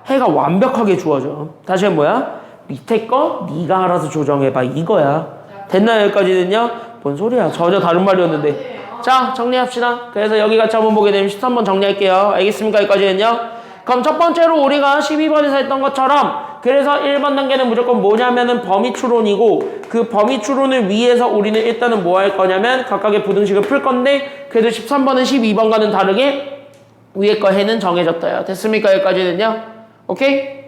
[SPEAKER 1] 해가 완벽하게 주어져. 다시 한 뭐야? 밑에 거 네가 알아서 조정해봐, 이거야. 됐나요? 여기까지는요? 뭔 소리야? 전혀 다른 말이었는데. 자, 정리합시다. 그래서 여기 같이 한번 보게 되면 13번 정리할게요. 알겠습니까? 여기까지는요? 그럼 첫 번째로 우리가 12번에서 했던 것처럼, 그래서 1번 단계는 무조건 뭐냐면은 범위추론이고, 그 범위추론을 위해서 우리는 일단은 뭐 할 거냐면 각각의 부등식을 풀 건데, 그래도 13번은 12번과는 다르게 위에 거 해는 정해졌어요. 됐습니까? 여기까지는요? 오케이?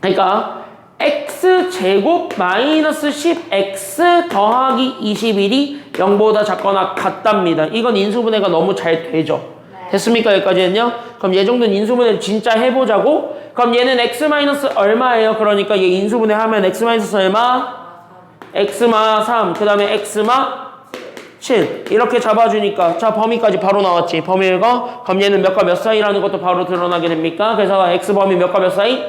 [SPEAKER 1] 그러니까 x제곱 마이너스 10x 더하기 21이 0보다 작거나 같답니다. 이건 인수분해가 너무 잘 되죠. 됐습니까? 여기까지는요? 그럼 얘 정도는 인수분해를 진짜 해보자고. 그럼 얘는 x 마이너스 얼마예요? 그러니까 얘 인수분해 하면 x 마이너스 얼마? x마 3, 그 다음에 x마 7 이렇게 잡아주니까 자 범위까지 바로 나왔지. 범위 읽어. 그럼 얘는 몇과 몇 사이라는 것도 바로 드러나게 됩니까? 그래서 x 범위 몇과 몇 사이?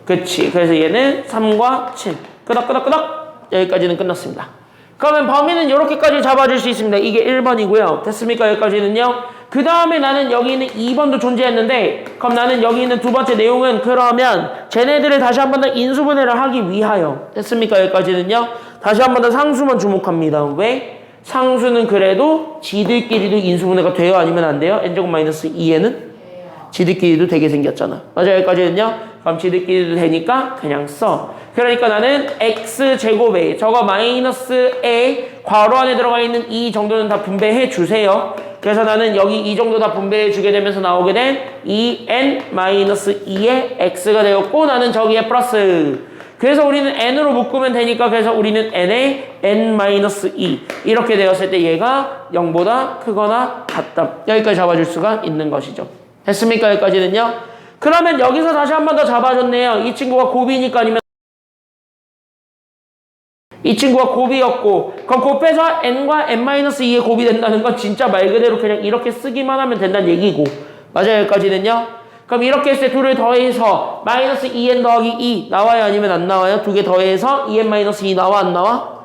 [SPEAKER 1] 그치. 그래서 얘는 3과 7 끄덕끄덕끄덕 여기까지는 끝났습니다. 그러면 범위는 이렇게까지 잡아줄 수 있습니다. 이게 1번이고요. 됐습니까? 여기까지는요. 그 다음에 나는 여기 있는 2번도 존재했는데 그럼 나는 여기 있는 두 번째 내용은 그러면 쟤네들을 다시 한 번 더 인수분해를 하기 위하여 됐습니까? 여기까지는요. 다시 한 번 더 상수만 주목합니다. 왜? 상수는 그래도 지들끼리도 인수분해가 돼요? 아니면 안 돼요? n제곱 마이너스 2에는? 지들끼리도 되게 생겼잖아. 맞아. 여기까지는요. 그럼 지들끼리도 되니까 그냥 써. 그러니까 나는 x제곱에 저거 마이너스에 괄호 안에 들어가 있는 이 정도는 다 분배해 주세요. 그래서 나는 여기 이 정도 다 분배해 주게 되면서 나오게 된 2n-2의 x가 되었고 나는 저기에 플러스. 그래서 우리는 n으로 묶으면 되니까 그래서 우리는 n에 n-2 이렇게 되었을 때 얘가 0보다 크거나 같다. 여기까지 잡아줄 수가 있는 것이죠. 됐습니까? 여기까지는요. 그러면 여기서 다시 한 번 더 잡아줬네요. 이 친구가 곱이니까 아니면 이 친구가 곱이었고 그럼 곱해서 n과 n-2의 곱이 된다는 건 진짜 말 그대로 그냥 이렇게 쓰기만 하면 된다는 얘기고 맞아요. 여기까지는요. 그럼 이렇게 했을 때 둘을 더해서 마이너스 2n 더하기 2 나와요? 아니면 안 나와요? 두 개 더해서 2n-2 나와? 안 나와?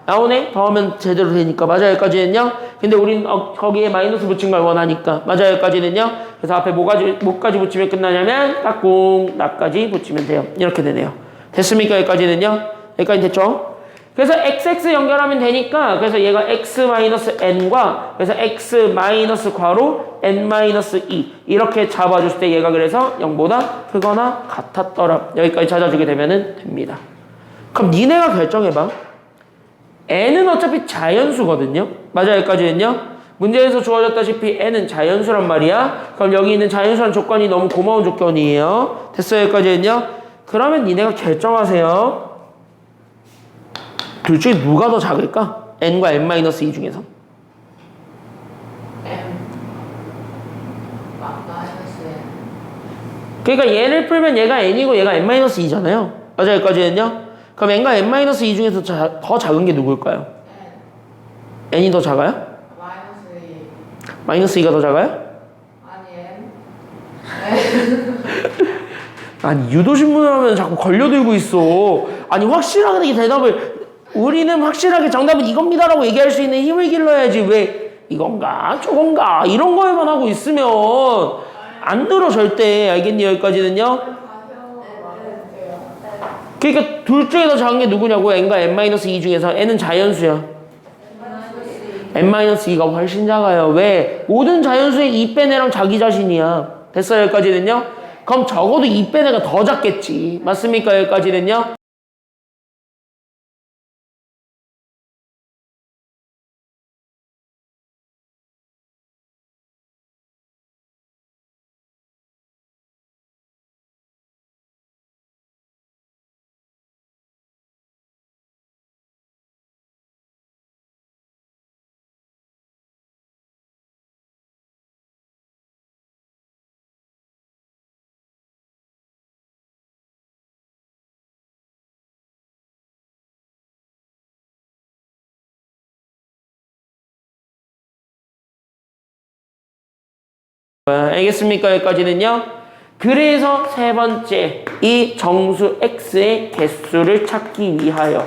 [SPEAKER 1] 나오네? 더하면 제대로 되니까 맞아요. 여기까지는요. 근데 우린 거기에 마이너스 붙인 걸 원하니까 맞아요. 여기까지는요. 그래서 앞에 뭐까지 붙이면 끝나냐면 딱꿍 나까지 붙이면 돼요. 이렇게 되네요. 됐습니까? 여기까지는요. 여기까지 됐죠? 그래서 xx 연결하면 되니까 그래서 얘가 x-n과 그래서 x- 괄호 n-2 이렇게 잡아줬을 때 얘가 그래서 0보다 크거나 같았더라. 여기까지 찾아주게 되면 됩니다. 그럼 니네가 결정해봐. n은 어차피 자연수거든요. 맞아. 여기까지는요. 문제에서 주어졌다시피 n은 자연수란 말이야. 그럼 여기 있는 자연수란 조건이 너무 고마운 조건이에요. 됐어요. 여기까지는요. 그러면 니네가 결정하세요. 둘 중에 누가 더 작을까? n과 n-2 중에서. 그러니까 얘를 풀면 얘가 n이고 얘가 n-2잖아요. 맞아. 여기까지는요. 그럼 n과 n-2 중에서 더 작은 게 누굴까요? n이 더 작아요? 마이너스 2가 더 작아요? 아니 유도신문을 하면 자꾸 걸려들고 있어. 아니 확실하게 대답을 우리는 확실하게 정답은 이겁니다라고 얘기할 수 있는 힘을 길러야지 왜 이건가 저건가 이런 거에만 하고 있으면 안 들어 절대. 알겠니? 여기까지는요. 그러니까 둘 중에 더 작은 게 누구냐고. n과 n-2 중에서 n은 자연수야. n-2가 훨씬 작아요. 왜? 모든 자연수의 2 뺀 애랑 자기 자신이야. 됐어요? 여기까지는요. 그럼 적어도 2 뺀 애가 더 작겠지. 맞습니까? 여기까지는요. 알겠습니까? 여기까지는요. 그래서 세 번째 이 정수 x의 개수를 찾기 위하여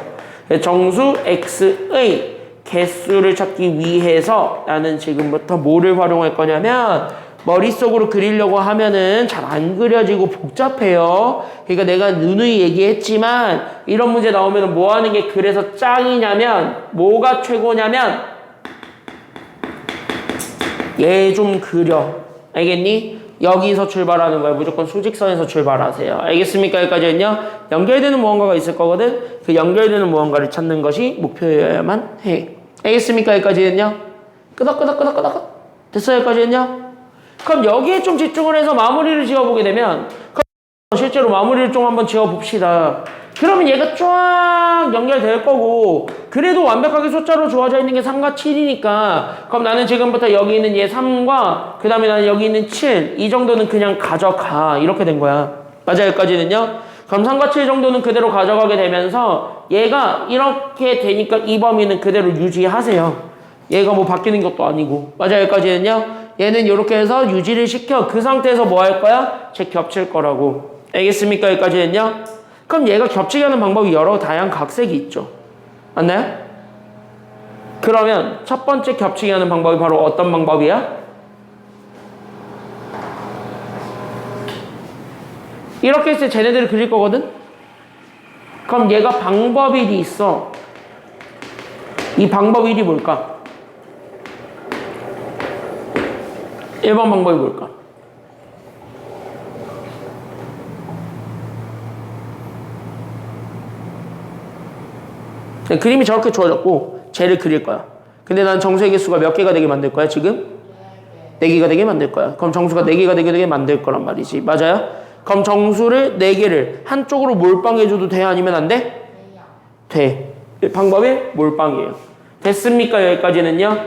[SPEAKER 1] 정수 x의 개수를 찾기 위해서 나는 지금부터 뭐를 활용할 거냐면 머릿속으로 그리려고 하면은 잘 안 그려지고 복잡해요. 그러니까 내가 누누이 얘기했지만 이런 문제 나오면 뭐 하는 게 그래서 짱이냐면 뭐가 최고냐면 얘 좀 그려. 알겠니? 여기서 출발하는 거야. 무조건 수직선에서 출발하세요. 알겠습니까? 여기까지는요. 연결되는 무언가가 있을 거거든. 그 연결되는 무언가를 찾는 것이 목표여야만 해. 알겠습니까? 여기까지는요. 끄덕끄덕끄덕끄덕. 됐어요? 여기까지는요. 그럼 여기에 좀 집중을 해서 마무리를 지어보게 되면 실제로 마무리를 좀 한번 지어봅시다. 그러면 얘가 쫙 연결될 거고 그래도 완벽하게 숫자로 주어져 있는 게 3과 7이니까 그럼 나는 지금부터 여기 있는 얘 3과 그 다음에 나는 여기 있는 7 이 정도는 그냥 가져가 이렇게 된 거야. 맞아 여기까지는요? 그럼 3과 7 정도는 그대로 가져가게 되면서 얘가 이렇게 되니까 이 범위는 그대로 유지하세요. 얘가 뭐 바뀌는 것도 아니고 맞아 여기까지는요? 얘는 이렇게 해서 유지를 시켜 그 상태에서 뭐 할 거야? 쟤 겹칠 거라고. 알겠습니까? 여기까지는요? 그럼 얘가 겹치게 하는 방법이 여러 다양한 각색이 있죠. 맞나요? 그러면 첫 번째 겹치게 하는 방법이 바로 어떤 방법이야? 이렇게 했을 때 쟤네들을 그릴 거거든? 그럼 얘가 방법 1이 있어. 이 방법 1이 뭘까? 1번 방법이 뭘까? 그림이 저렇게 주어졌고 쟤를 그릴 거야. 근데 난 정수의 개수가 몇 개가 되게 만들 거야 지금? 4개가 되게 만들 거야. 그럼 정수가 4개가 되게 만들 거란 말이지. 맞아요? 그럼 정수를 4개를 한쪽으로 몰빵해줘도 돼? 아니면 안 돼? 돼. 방법이 몰빵이에요. 됐습니까? 여기까지는요?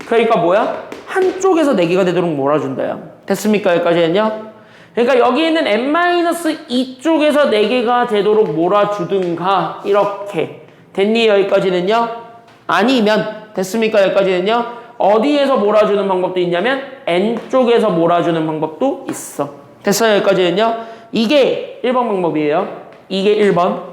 [SPEAKER 1] 그러니까 뭐야? 한쪽에서 4개가 되도록 몰아준다요. 됐습니까? 여기까지는요? 그러니까 여기 있는 n-2 쪽에서 4개가 되도록 몰아주든가 이렇게 됐니? 여기까지는요? 아니면 됐습니까? 여기까지는요? 어디에서 몰아주는 방법도 있냐면 N쪽에서 몰아주는 방법도 있어. 됐어요? 여기까지는요? 이게 1번 방법이에요. 이게 1번.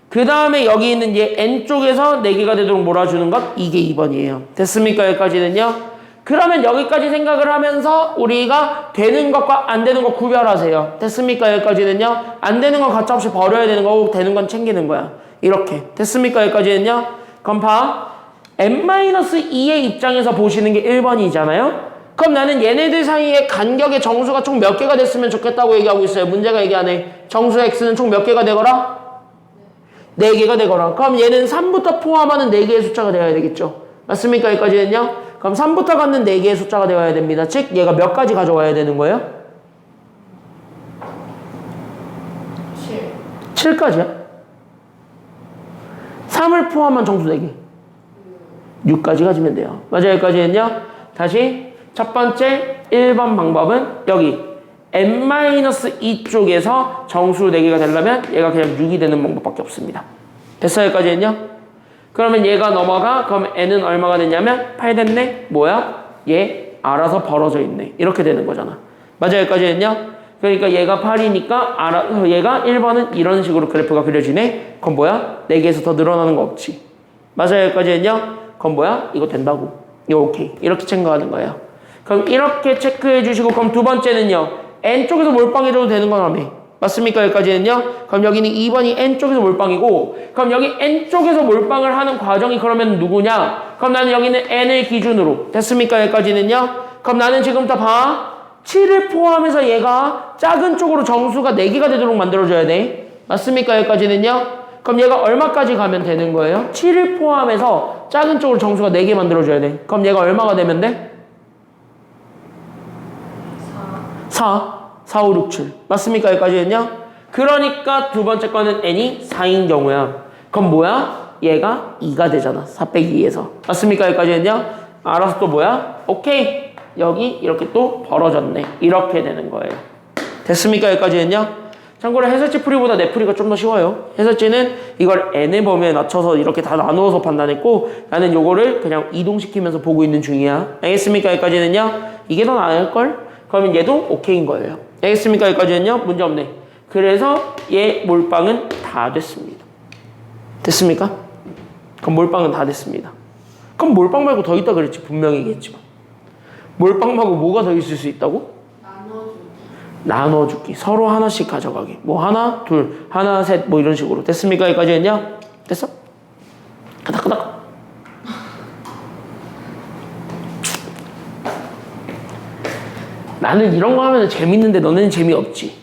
[SPEAKER 1] 그 다음에 여기 있는 얘 N쪽에서 4개가 되도록 몰아주는 것 이게 2번이에요. 됐습니까? 여기까지는요? 그러면 여기까지 생각을 하면서 우리가 되는 것과 안 되는 것 구별하세요. 됐습니까? 여기까지는요? 안 되는 건 가차없이 버려야 되는 거고 되는 건 챙기는 거야. 이렇게. 됐습니까? 여기까지는요? 그럼 봐. n-2의 입장에서 보시는 게 1번이잖아요? 그럼 나는 얘네들 사이의 간격의 정수가 총 몇 개가 됐으면 좋겠다고 얘기하고 있어요. 문제가 얘기하네. 정수 x는 총 몇 개가 되거라? 4개가 되거라. 그럼 얘는 3부터 포함하는 4개의 숫자가 되어야 되겠죠. 맞습니까? 여기까지는요? 그럼 3부터 갖는 4개의 숫자가 되어야 됩니다. 즉 얘가 몇 가지 가져와야 되는 거예요? 7. 7까지야? 3을 포함한 정수 4개. 6까지 가지면 돼요. 맞아요? 여기까지는요? 다시 첫 번째 1번 방법은 여기 n-2 쪽에서 정수 4개가 되려면 얘가 그냥 6이 되는 방법밖에 없습니다. 됐어요? 여기까지는요? 그러면 얘가 넘어가. 그럼 n은 얼마가 되냐면 8 됐네? 뭐야? 얘 알아서 벌어져 있네. 이렇게 되는 거잖아. 맞아요? 여기까지는요? 그러니까 얘가 8이니까 얘가 1번은 이런 식으로 그래프가 그려지네? 그럼 뭐야? 4개에서 더 늘어나는 거 없지. 맞아요? 여기까지는요? 그럼 뭐야? 이거 된다고. 이거 오케이. 이렇게 체크하는 거예요. 그럼 이렇게 체크해 주시고 그럼 두 번째는요. N쪽에서 몰빵해줘도 되는 거라며. 맞습니까? 여기까지는요. 그럼 여기는 2번이 N쪽에서 몰빵이고 그럼 여기 N쪽에서 몰빵을 하는 과정이 그러면 누구냐? 그럼 나는 여기는 N을 기준으로. 됐습니까? 여기까지는요. 그럼 나는 지금부터 봐. 7을 포함해서 얘가 작은 쪽으로 정수가 4개가 되도록 만들어줘야 돼. 맞습니까? 여기까지는요. 그럼 얘가 얼마까지 가면 되는 거예요? 7을 포함해서 작은 쪽으로 정수가 4개 만들어줘야 돼. 그럼 얘가 얼마가 되면 돼? 4, 5, 6, 7. 맞습니까? 여기까지는요? 그러니까 두 번째 거는 n이 4인 경우야. 그럼 뭐야? 얘가 2가 되잖아. 4 빼기 2에서. 맞습니까? 여기까지는요? 알아서 또 뭐야? 오케이. 여기 이렇게 또 벌어졌네. 이렇게 되는 거예요. 됐습니까? 여기까지는요? 참고로 해설지 풀이보다 내 풀이가 좀 더 쉬워요. 해설지는 이걸 n의 범위에 맞춰서 이렇게 다 나누어서 판단했고 나는 요거를 그냥 이동시키면서 보고 있는 중이야. 알겠습니까? 여기까지는요? 이게 더 나을걸? 그러면 얘도 오케이인 거예요. 알겠습니까? 여기까지는요? 문제 없네. 그래서 얘 몰빵은 다 됐습니다. 됐습니까? 그럼 몰빵은 다 됐습니다. 그럼 몰빵 말고 더 있다 그랬지. 분명히 얘기했지만. 몰빵 말고 뭐가 더 있을 수 있다고? 나눠주기. 서로 하나씩 가져가기. 뭐 하나, 둘, 하나, 셋, 뭐 이런 식으로. 됐습니까? 여기까지는요? 됐어? 끄덕끄덕. 나는 이런 거 하면 재밌는데 너네는 재미없지.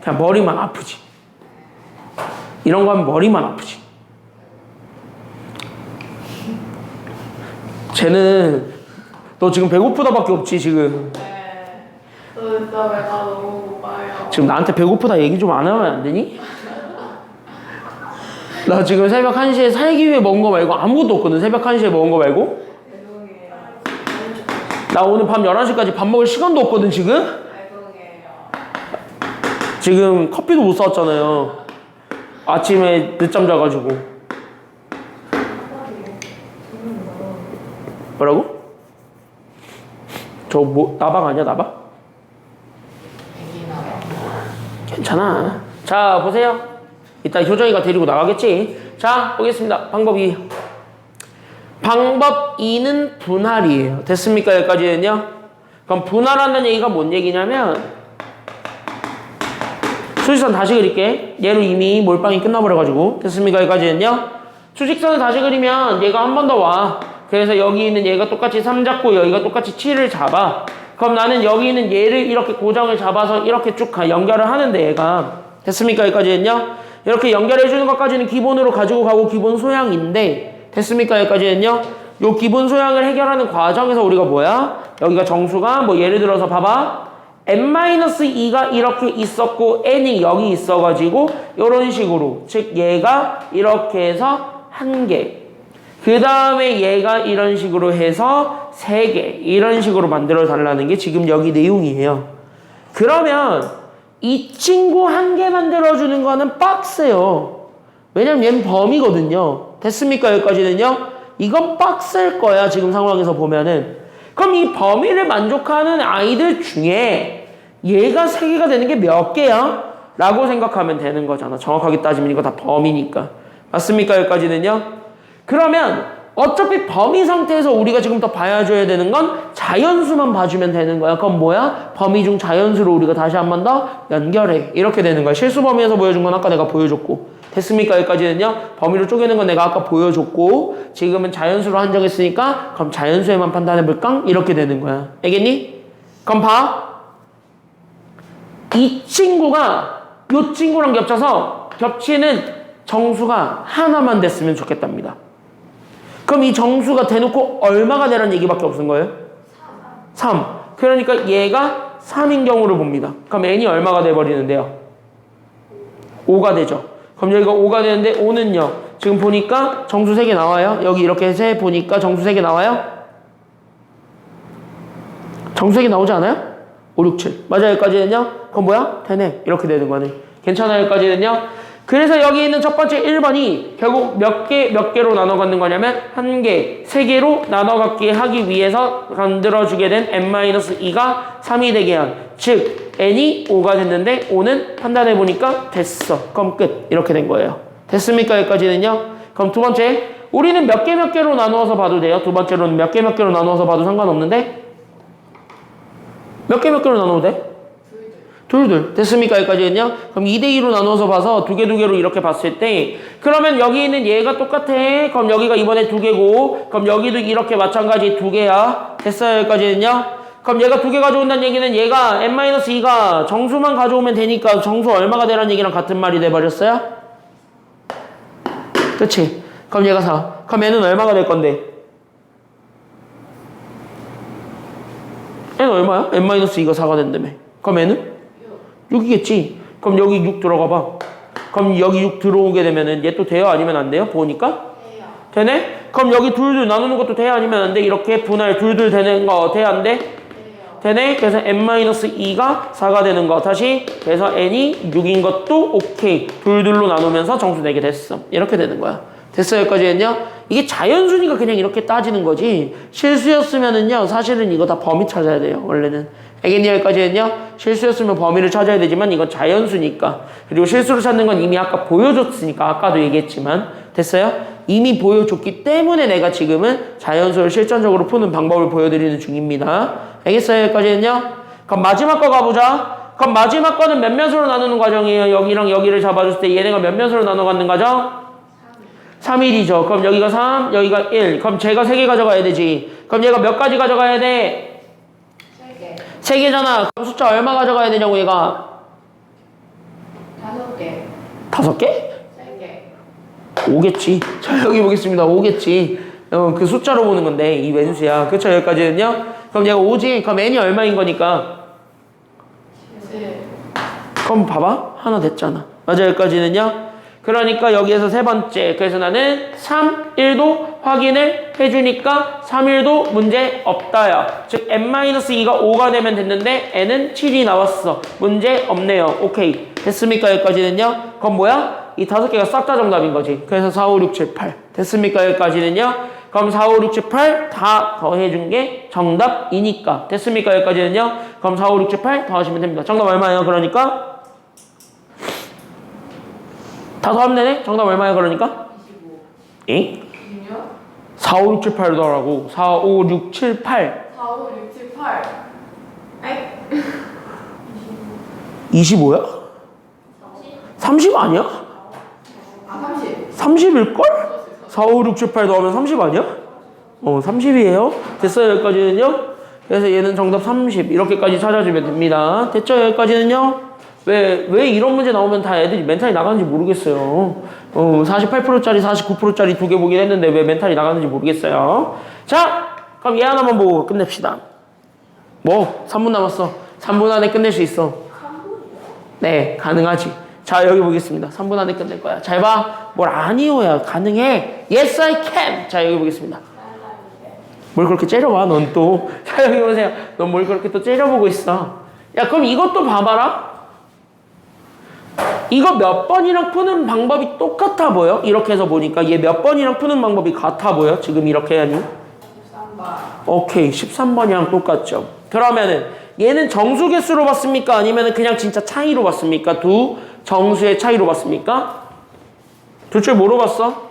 [SPEAKER 1] 그냥 머리만 아프지. 이런 거 하면 머리만 아프지. 쟤는 너 지금 배고프다밖에 없지 지금.
[SPEAKER 2] 네. 저 진짜 배가 너무 고파요.
[SPEAKER 1] 지금 나한테 배고프다 얘기 좀 안 하면 안 되니? 나 지금 새벽 1시에 살기 위해 먹은 거 말고 아무것도 없거든. 새벽 1시에 먹은 거 말고.
[SPEAKER 2] 죄송해요.
[SPEAKER 1] 나 오늘 밤 11시까지 밥 먹을 시간도 없거든 지금.
[SPEAKER 2] 죄송해요.
[SPEAKER 1] 지금 커피도 못 사왔잖아요. 아침에 늦잠 자가지고. 뭐라고? 저 뭐 나방 아니야 나방?
[SPEAKER 2] 애기나.
[SPEAKER 1] 괜찮아. 자 보세요. 이따 효정이가 데리고 나가겠지. 자 보겠습니다. 방법 2. 방법 2는 분할이에요. 됐습니까? 여기까지는요. 그럼 분할한다는 얘기가 뭔 얘기냐면 수직선 다시 그릴게. 얘로 이미 몰빵이 끝나버려가지고. 됐습니까? 여기까지는요. 수직선을 다시 그리면 얘가 한 번 더 와. 그래서 여기 있는 얘가 똑같이 3 잡고 여기가 똑같이 7을 잡아. 그럼 나는 여기 있는 얘를 이렇게 고정을 잡아서 이렇게 쭉 연결을 하는데 얘가. 됐습니까? 여기까지는요. 이렇게 연결해주는 것까지는 기본으로 가지고 가고 기본 소양인데. 됐습니까? 여기까지는요. 요 기본 소양을 해결하는 과정에서 우리가 뭐야? 여기가 정수가 뭐 예를 들어서 봐봐. n-2가 이렇게 있었고 n이 여기 있어가지고 이런 식으로 즉 얘가 이렇게 해서 1개 그 다음에 얘가 이런 식으로 해서 3개 이런 식으로 만들어 달라는 게 지금 여기 내용이에요. 그러면 이 친구 1개 만들어주는 거는 빡세요. 왜냐면 얘는 범위거든요. 됐습니까? 여기까지는요. 이건 빡셀 거야 지금 상황에서 보면은. 그럼 이 범위를 만족하는 아이들 중에 얘가 3개가 되는 게 몇 개야? 라고 생각하면 되는 거잖아. 정확하게 따지면 이거 다 범위니까. 맞습니까? 여기까지는요. 그러면 어차피 범위 상태에서 우리가 지금 더 봐줘야 되는 건 자연수만 봐주면 되는 거야. 그럼 뭐야? 범위 중 자연수로 우리가 다시 한 번 더 연결해. 이렇게 되는 거야. 실수 범위에서 보여준 건 아까 내가 보여줬고. 됐습니까? 여기까지는요. 범위로 쪼개는 건 내가 아까 보여줬고 지금은 자연수로 한정했으니까 그럼 자연수에만 판단해볼까? 이렇게 되는 거야. 알겠니? 그럼 봐. 이 친구가 이 친구랑 겹쳐서 겹치는 정수가 하나만 됐으면 좋겠답니다. 그럼 이 정수가 대놓고 얼마가 되라는 얘기밖에 없는 거예요? 3. 그러니까 얘가 3인 경우를 봅니다. 그럼 n이 얼마가 돼버리는데요? 5가 되죠. 그럼 여기가 5가 되는데 5는요. 지금 보니까 정수 3개 나와요. 여기 이렇게 세 보니까 정수 3개 나와요. 정수 3개 나오지 않아요? 5, 6, 7. 맞아요. 여기까지는요. 그럼 뭐야? 되네. 이렇게 되는 거네. 괜찮아요. 여기까지는요. 그래서 여기 있는 첫 번째 1번이 결국 몇 개로 나눠 갖는 거냐면 1개, 3개로 나눠 갖게 하기 위해서 만들어주게 된 n-2가 3이 되게 한. 즉 n이 5가 됐는데 5는 판단해보니까 됐어. 그럼 끝. 이렇게 된 거예요. 됐습니까? 여기까지는요. 그럼 두 번째 우리는 몇 개로 나누어서 봐도 돼요. 두 번째로는 몇 개로 나누어서 봐도 상관없는데 몇 개로 나누어도 돼? 둘. 됐습니까? 여기까지는요. 그럼 2대2로 나눠서 봐서 2개로 이렇게 봤을 때 그러면 여기 있는 얘가 똑같아. 그럼 여기가 이번에 2개고 그럼 여기도 이렇게 마찬가지 2개야. 됐어요? 여기까지는요. 그럼 얘가 2개 가져온다는 얘기는 얘가 n-2가 정수만 가져오면 되니까 정수 얼마가 되라는 얘기랑 같은 말이 돼버렸어요? 그치? 그럼 얘가 4. 그럼 얘는 얼마가 될 건데? 얘는 얼마야? n-2가 4가 된다며. 그럼 얘는? 6이겠지. 그럼 여기 6 들어가 봐. 그럼 여기 6 들어오게 되면은 얘 또 돼요? 아니면 안 돼요? 보니까?
[SPEAKER 2] 돼요.
[SPEAKER 1] 되네? 그럼 여기 둘 나누는 것도 돼? 아니면 안 돼? 이렇게 분할 둘 되는 거 돼? 안 돼?
[SPEAKER 2] 돼요.
[SPEAKER 1] 되네? 그래서 n-2가 4가 되는 거. 다시. 그래서 n이 6인 것도 오케이. 둘로 나누면서 정수 내게 됐어. 이렇게 되는 거야. 됐어요? 여기까지는요? 이게 자연수니까 그냥 이렇게 따지는 거지. 실수였으면은요, 사실은 이거 다 범위 찾아야 돼요, 원래는. 알겠니? 여기까지는요? 실수였으면 범위를 찾아야 되지만 이건 자연수니까. 그리고 실수를 찾는 건 이미 아까 보여줬으니까. 아까도 얘기했지만. 됐어요? 이미 보여줬기 때문에 내가 지금은 자연수를 실전적으로 푸는 방법을 보여드리는 중입니다. 알겠어요? 여기까지는요? 그럼 마지막 거 가보자. 그럼 마지막 거는 몇 면수로 나누는 과정이에요? 여기랑 여기를 잡아줬을 때 얘네가 몇 면수로 나눠 갖는 과정? 3일이죠. 그럼 여기가 3, 여기가 1. 그럼 제가 3개 가져가야 되지. 그럼 얘가 몇 가지 가져가야 돼?
[SPEAKER 2] 3개.
[SPEAKER 1] 3개잖아. 그럼 숫자 얼마 가져가야 되냐고 얘가?
[SPEAKER 2] 5개.
[SPEAKER 1] 5개?
[SPEAKER 2] 3개.
[SPEAKER 1] 5겠지. 자, 여기 보겠습니다. 5겠지. 그 숫자로 보는 건데 이 왼수야. 그쵸? 여기까지는요? 그럼 얘가 5지. 그럼 n이 얼마인 거니까?
[SPEAKER 2] 7.
[SPEAKER 1] 그럼 봐봐. 하나 됐잖아. 맞아, 여기까지는요. 그러니까 여기에서 세 번째. 그래서 나는 3, 1도 확인을 해주니까 3, 1도 문제 없다야. 즉 n-2가 5가 되면 됐는데 n은 7이 나왔어. 문제 없네요. 오케이. 됐습니까? 여기까지는요. 그럼 뭐야? 이 5개가 싹 다 정답인 거지. 그래서 4, 5, 6, 7, 8. 됐습니까? 여기까지는요. 그럼 4, 5, 6, 7, 8 다 더해준 게 정답이니까. 됐습니까? 여기까지는요. 그럼 4, 5, 6, 7, 8 더하시면 됩니다. 정답 얼마예요? 그러니까 다 더하면 되네? 정답 얼마예요? 그러니까
[SPEAKER 2] 25.
[SPEAKER 1] 응?
[SPEAKER 2] 26?
[SPEAKER 1] 4, 5, 6, 7, 8 더하라고. 4, 5, 6, 7, 8
[SPEAKER 2] 4, 5, 6, 7, 8. 아이.
[SPEAKER 1] 25야? 30 아니야?
[SPEAKER 2] 아, 30.
[SPEAKER 1] 30일걸? 4, 5, 6, 7, 8 더하면 30 아니야? 30이에요. 됐어요, 여기까지는요? 그래서 얘는 정답 30. 이렇게까지 찾아주면 됩니다. 됐죠, 여기까지는요? 왜 이런 문제 나오면 다 애들이 멘탈이 나가는지 모르겠어요. 48%짜리, 49%짜리 두 개 보긴 했는데 왜 멘탈이 나가는지 모르겠어요. 자, 그럼 얘 하나만 보고 끝냅시다. 3분 남았어. 3분 안에 끝낼 수 있어. 네, 가능하지. 자, 여기 보겠습니다. 3분 안에 끝낼 거야. 잘 봐. 뭘 아니오야. 가능해. Yes, I can. 자, 여기 보겠습니다. 뭘 그렇게 째려봐, 넌 또. 자, 여기 보세요. 넌 뭘 그렇게 또 째려보고 있어. 야, 그럼 이것도 봐봐라. 이거 몇 번이랑 푸는 방법이 똑같아 보여? 이렇게 해서 보니까 얘 몇 번이랑 푸는 방법이 같아 보여? 지금 이렇게 하니?
[SPEAKER 2] 13번.
[SPEAKER 1] 오케이, 13번이랑 똑같죠. 그러면은 얘는 정수 개수로 봤습니까? 아니면은 그냥 진짜 차이로 봤습니까? 두 정수의 차이로 봤습니까? 둘 줄 뭐로 봤어?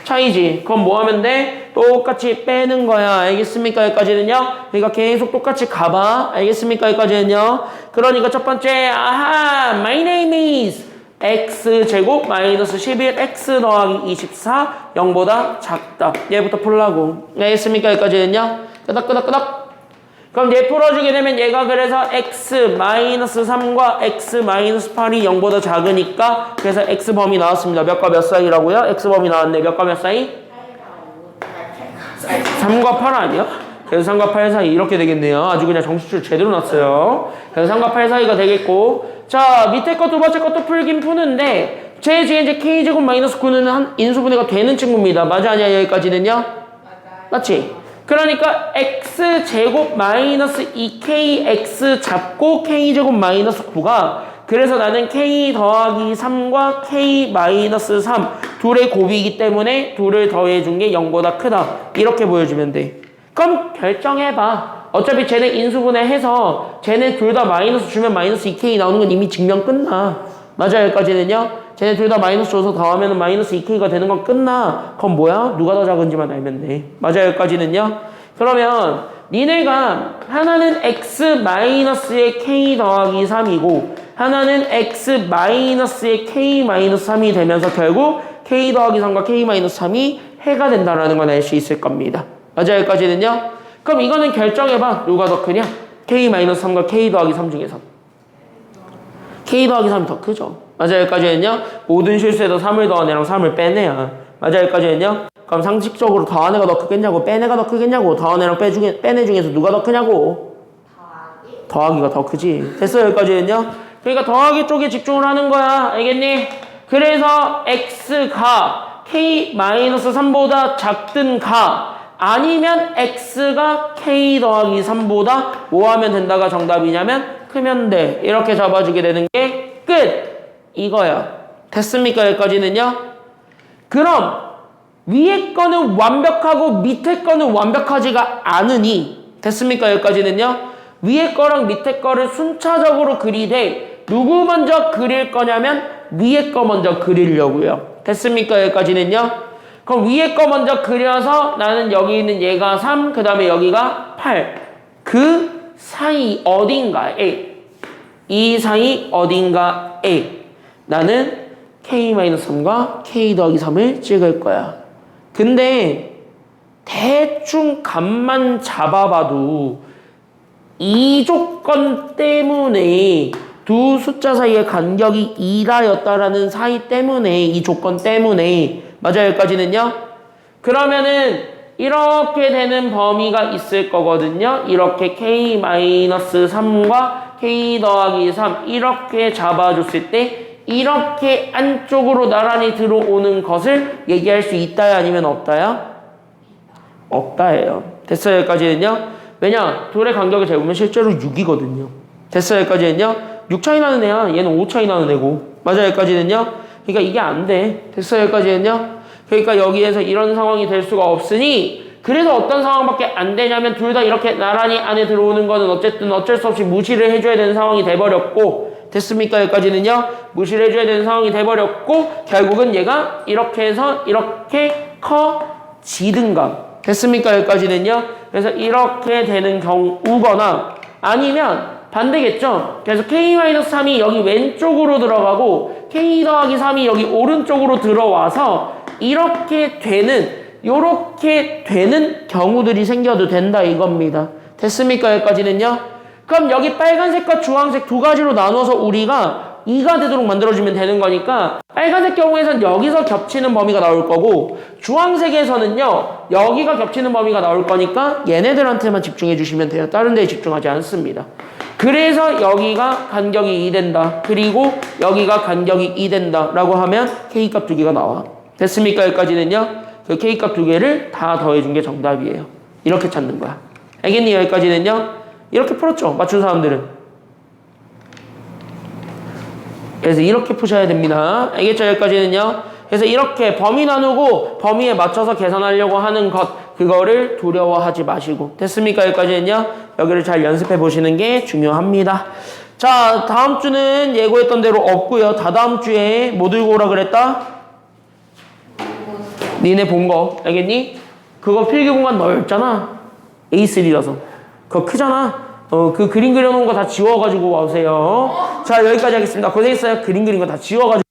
[SPEAKER 1] 차이지. 그럼 뭐 하면 돼? 똑같이 빼는 거야. 알겠습니까? 여기까지는요. 그러니까 계속 똑같이 가봐. 알겠습니까? 여기까지는요. 그러니까 첫 번째, 아하, my name is x제곱 마이너스 11 x 더하기 24 0보다 작다. 얘부터 풀라고. 알겠습니까? 여기까지는요. 끄덕끄덕끄덕. 그럼 얘 풀어주게 되면 얘가 그래서 x 마이너스 3과 x 마이너스 8이 0보다 작으니까 그래서 x 범위 나왔습니다. 몇과 몇 사이라고요? x 범위 나왔네. 몇과 몇 사이? 3과 8 아니야? 그래서 3과 8 사이 이렇게 되겠네요. 아주 그냥 정수줄 제대로 놨어요. 그래서 3과 8 사이가 되겠고, 자 밑에 거 두 번째 것도 풀긴 푸는데 제 지금 이제 k제곱 마이너스 9는 한 인수분해가 되는 친구입니다. 맞아 아니야? 여기까지는요? 맞지? 그러니까 x제곱 마이너스 2kx 잡고 k제곱 마이너스 9가 그래서 나는 k 더하기 3과 k 마이너스 3 둘의 곱이기 때문에 둘을 더해준 게 0보다 크다. 이렇게 보여주면 돼. 그럼 결정해봐. 어차피 쟤네 인수분해해서 쟤네 둘 다 마이너스 주면 마이너스 2k 나오는 건 이미 증명 끝나. 맞아 여기까지는요? 쟤네 둘 다 마이너스 줘서 더하면 마이너스 2k가 되는 건 끝나. 그럼 뭐야? 누가 더 작은지만 알면 돼. 맞아 여기까지는요? 그러면 니네가 하나는 x 마이너스의 k 더하기 3이고 하나는 x 마이너스의 k 마이너스 3이 되면서 결국 k 더하기 3과 k 마이너스 3이 해가 된다라는 걸 알 수 있을 겁니다. 맞아 여기까지는요? 그럼 이거는 결정해봐. 누가 더 크냐? k 마이너스 3과 k 더하기 3 중에서 k 더하기 3이 더 크죠. 맞아 여기까지는요? 모든 실수에도 3을 더한 애랑 3을 뺀 애야. 맞아 여기까지는요? 그럼 상식적으로 더한 애가 더 크겠냐고 뺀 애가 더 크겠냐고 더한 애랑 뺀 애 중에서 누가 더 크냐고 더하기가 더 크지. 됐어요 여기까지는요? 그러니까 더하기 쪽에 집중을 하는 거야. 알겠니? 그래서 x가 k-3보다 작든 가 아니면 x가 k 더하기 3보다 뭐 하면 된다가 정답이냐면 크면 돼. 이렇게 잡아주게 되는 게 끝! 이거야. 됐습니까? 여기까지는요? 그럼 위에 거는 완벽하고 밑에 거는 완벽하지가 않으니 됐습니까? 여기까지는요? 위에 거랑 밑에 거를 순차적으로 그리되 누구 먼저 그릴 거냐면 위에 거 먼저 그리려고요. 됐습니까? 여기까지는요? 그럼 위에 거 먼저 그려서 나는 여기 있는 얘가 3, 그 다음에 여기가 8. 그 사이 어딘가에 이 사이 어딘가에 나는 k-3과 k 더하기 3을 찍을 거야. 근데 대충 값만 잡아봐도 이 조건 때문에 두 숫자 사이의 간격이 2라였다라는 사이 때문에 이 조건 때문에 맞아 여기까지는요? 그러면은 이렇게 되는 범위가 있을 거거든요. 이렇게 k-3과 k 더하기 3 이렇게 잡아줬을 때 이렇게 안쪽으로 나란히 들어오는 것을 얘기할 수 있다야 아니면 없다야? 없다예요. 됐어요 여기까지는요. 왜냐? 둘의 간격을 재보면 실제로 6이거든요. 됐어요 여기까지는요. 6 차이 나는 애야. 얘는 5 차이 나는 애고. 맞아요 여기까지는요. 그러니까 이게 안 돼. 됐어요 여기까지는요. 그러니까 여기에서 이런 상황이 될 수가 없으니 그래서 어떤 상황밖에 안 되냐면 둘 다 이렇게 나란히 안에 들어오는 거는 어쨌든 어쩔 수 없이 무시를 해줘야 되는 상황이 돼버렸고 됐습니까? 여기까지는요. 무시를 해줘야 되는 상황이 돼버렸고 결국은 얘가 이렇게 해서 이렇게 커지든가 됐습니까? 여기까지는요. 그래서 이렇게 되는 경우거나 아니면 반대겠죠. 그래서 k-3이 여기 왼쪽으로 들어가고 k 더하기 3이 여기 오른쪽으로 들어와서 이렇게 되는 요렇게 되는 경우들이 생겨도 된다 이겁니다. 됐습니까? 여기까지는요. 그럼 여기 빨간색과 주황색 두 가지로 나눠서 우리가 2가 되도록 만들어주면 되는 거니까 빨간색 경우에선 여기서 겹치는 범위가 나올 거고 주황색에서는요 여기가 겹치는 범위가 나올 거니까 얘네들한테만 집중해 주시면 돼요. 다른 데에 집중하지 않습니다. 그래서 여기가 간격이 2 된다. 그리고 여기가 간격이 2 된다 라고 하면 K값 두 개가 나와. 됐습니까? 여기까지는요. 그 K값 두 개를 다 더해준 게 정답이에요. 이렇게 찾는 거야. 알겠니? 여기까지는요. 이렇게 풀었죠? 맞춘 사람들은. 그래서 이렇게 푸셔야 됩니다. 알겠죠? 여기까지는요. 그래서 이렇게 범위 나누고 범위에 맞춰서 계산하려고 하는 것 그거를 두려워하지 마시고 됐습니까? 여기까지는요. 여기를 잘 연습해 보시는 게 중요합니다. 자, 다음 주는 예고했던 대로 없고요. 다다음 주에 뭐 들고 오라 그랬다? 니네 본 거 알겠니? 그거 필기 공간 넓잖아. A3라서 그거 크잖아. 그 그림 그려놓은 거 다 지워가지고 와보세요. 자, 여기까지 하겠습니다. 고생했어요. 그림 그린 거 다 지워가지고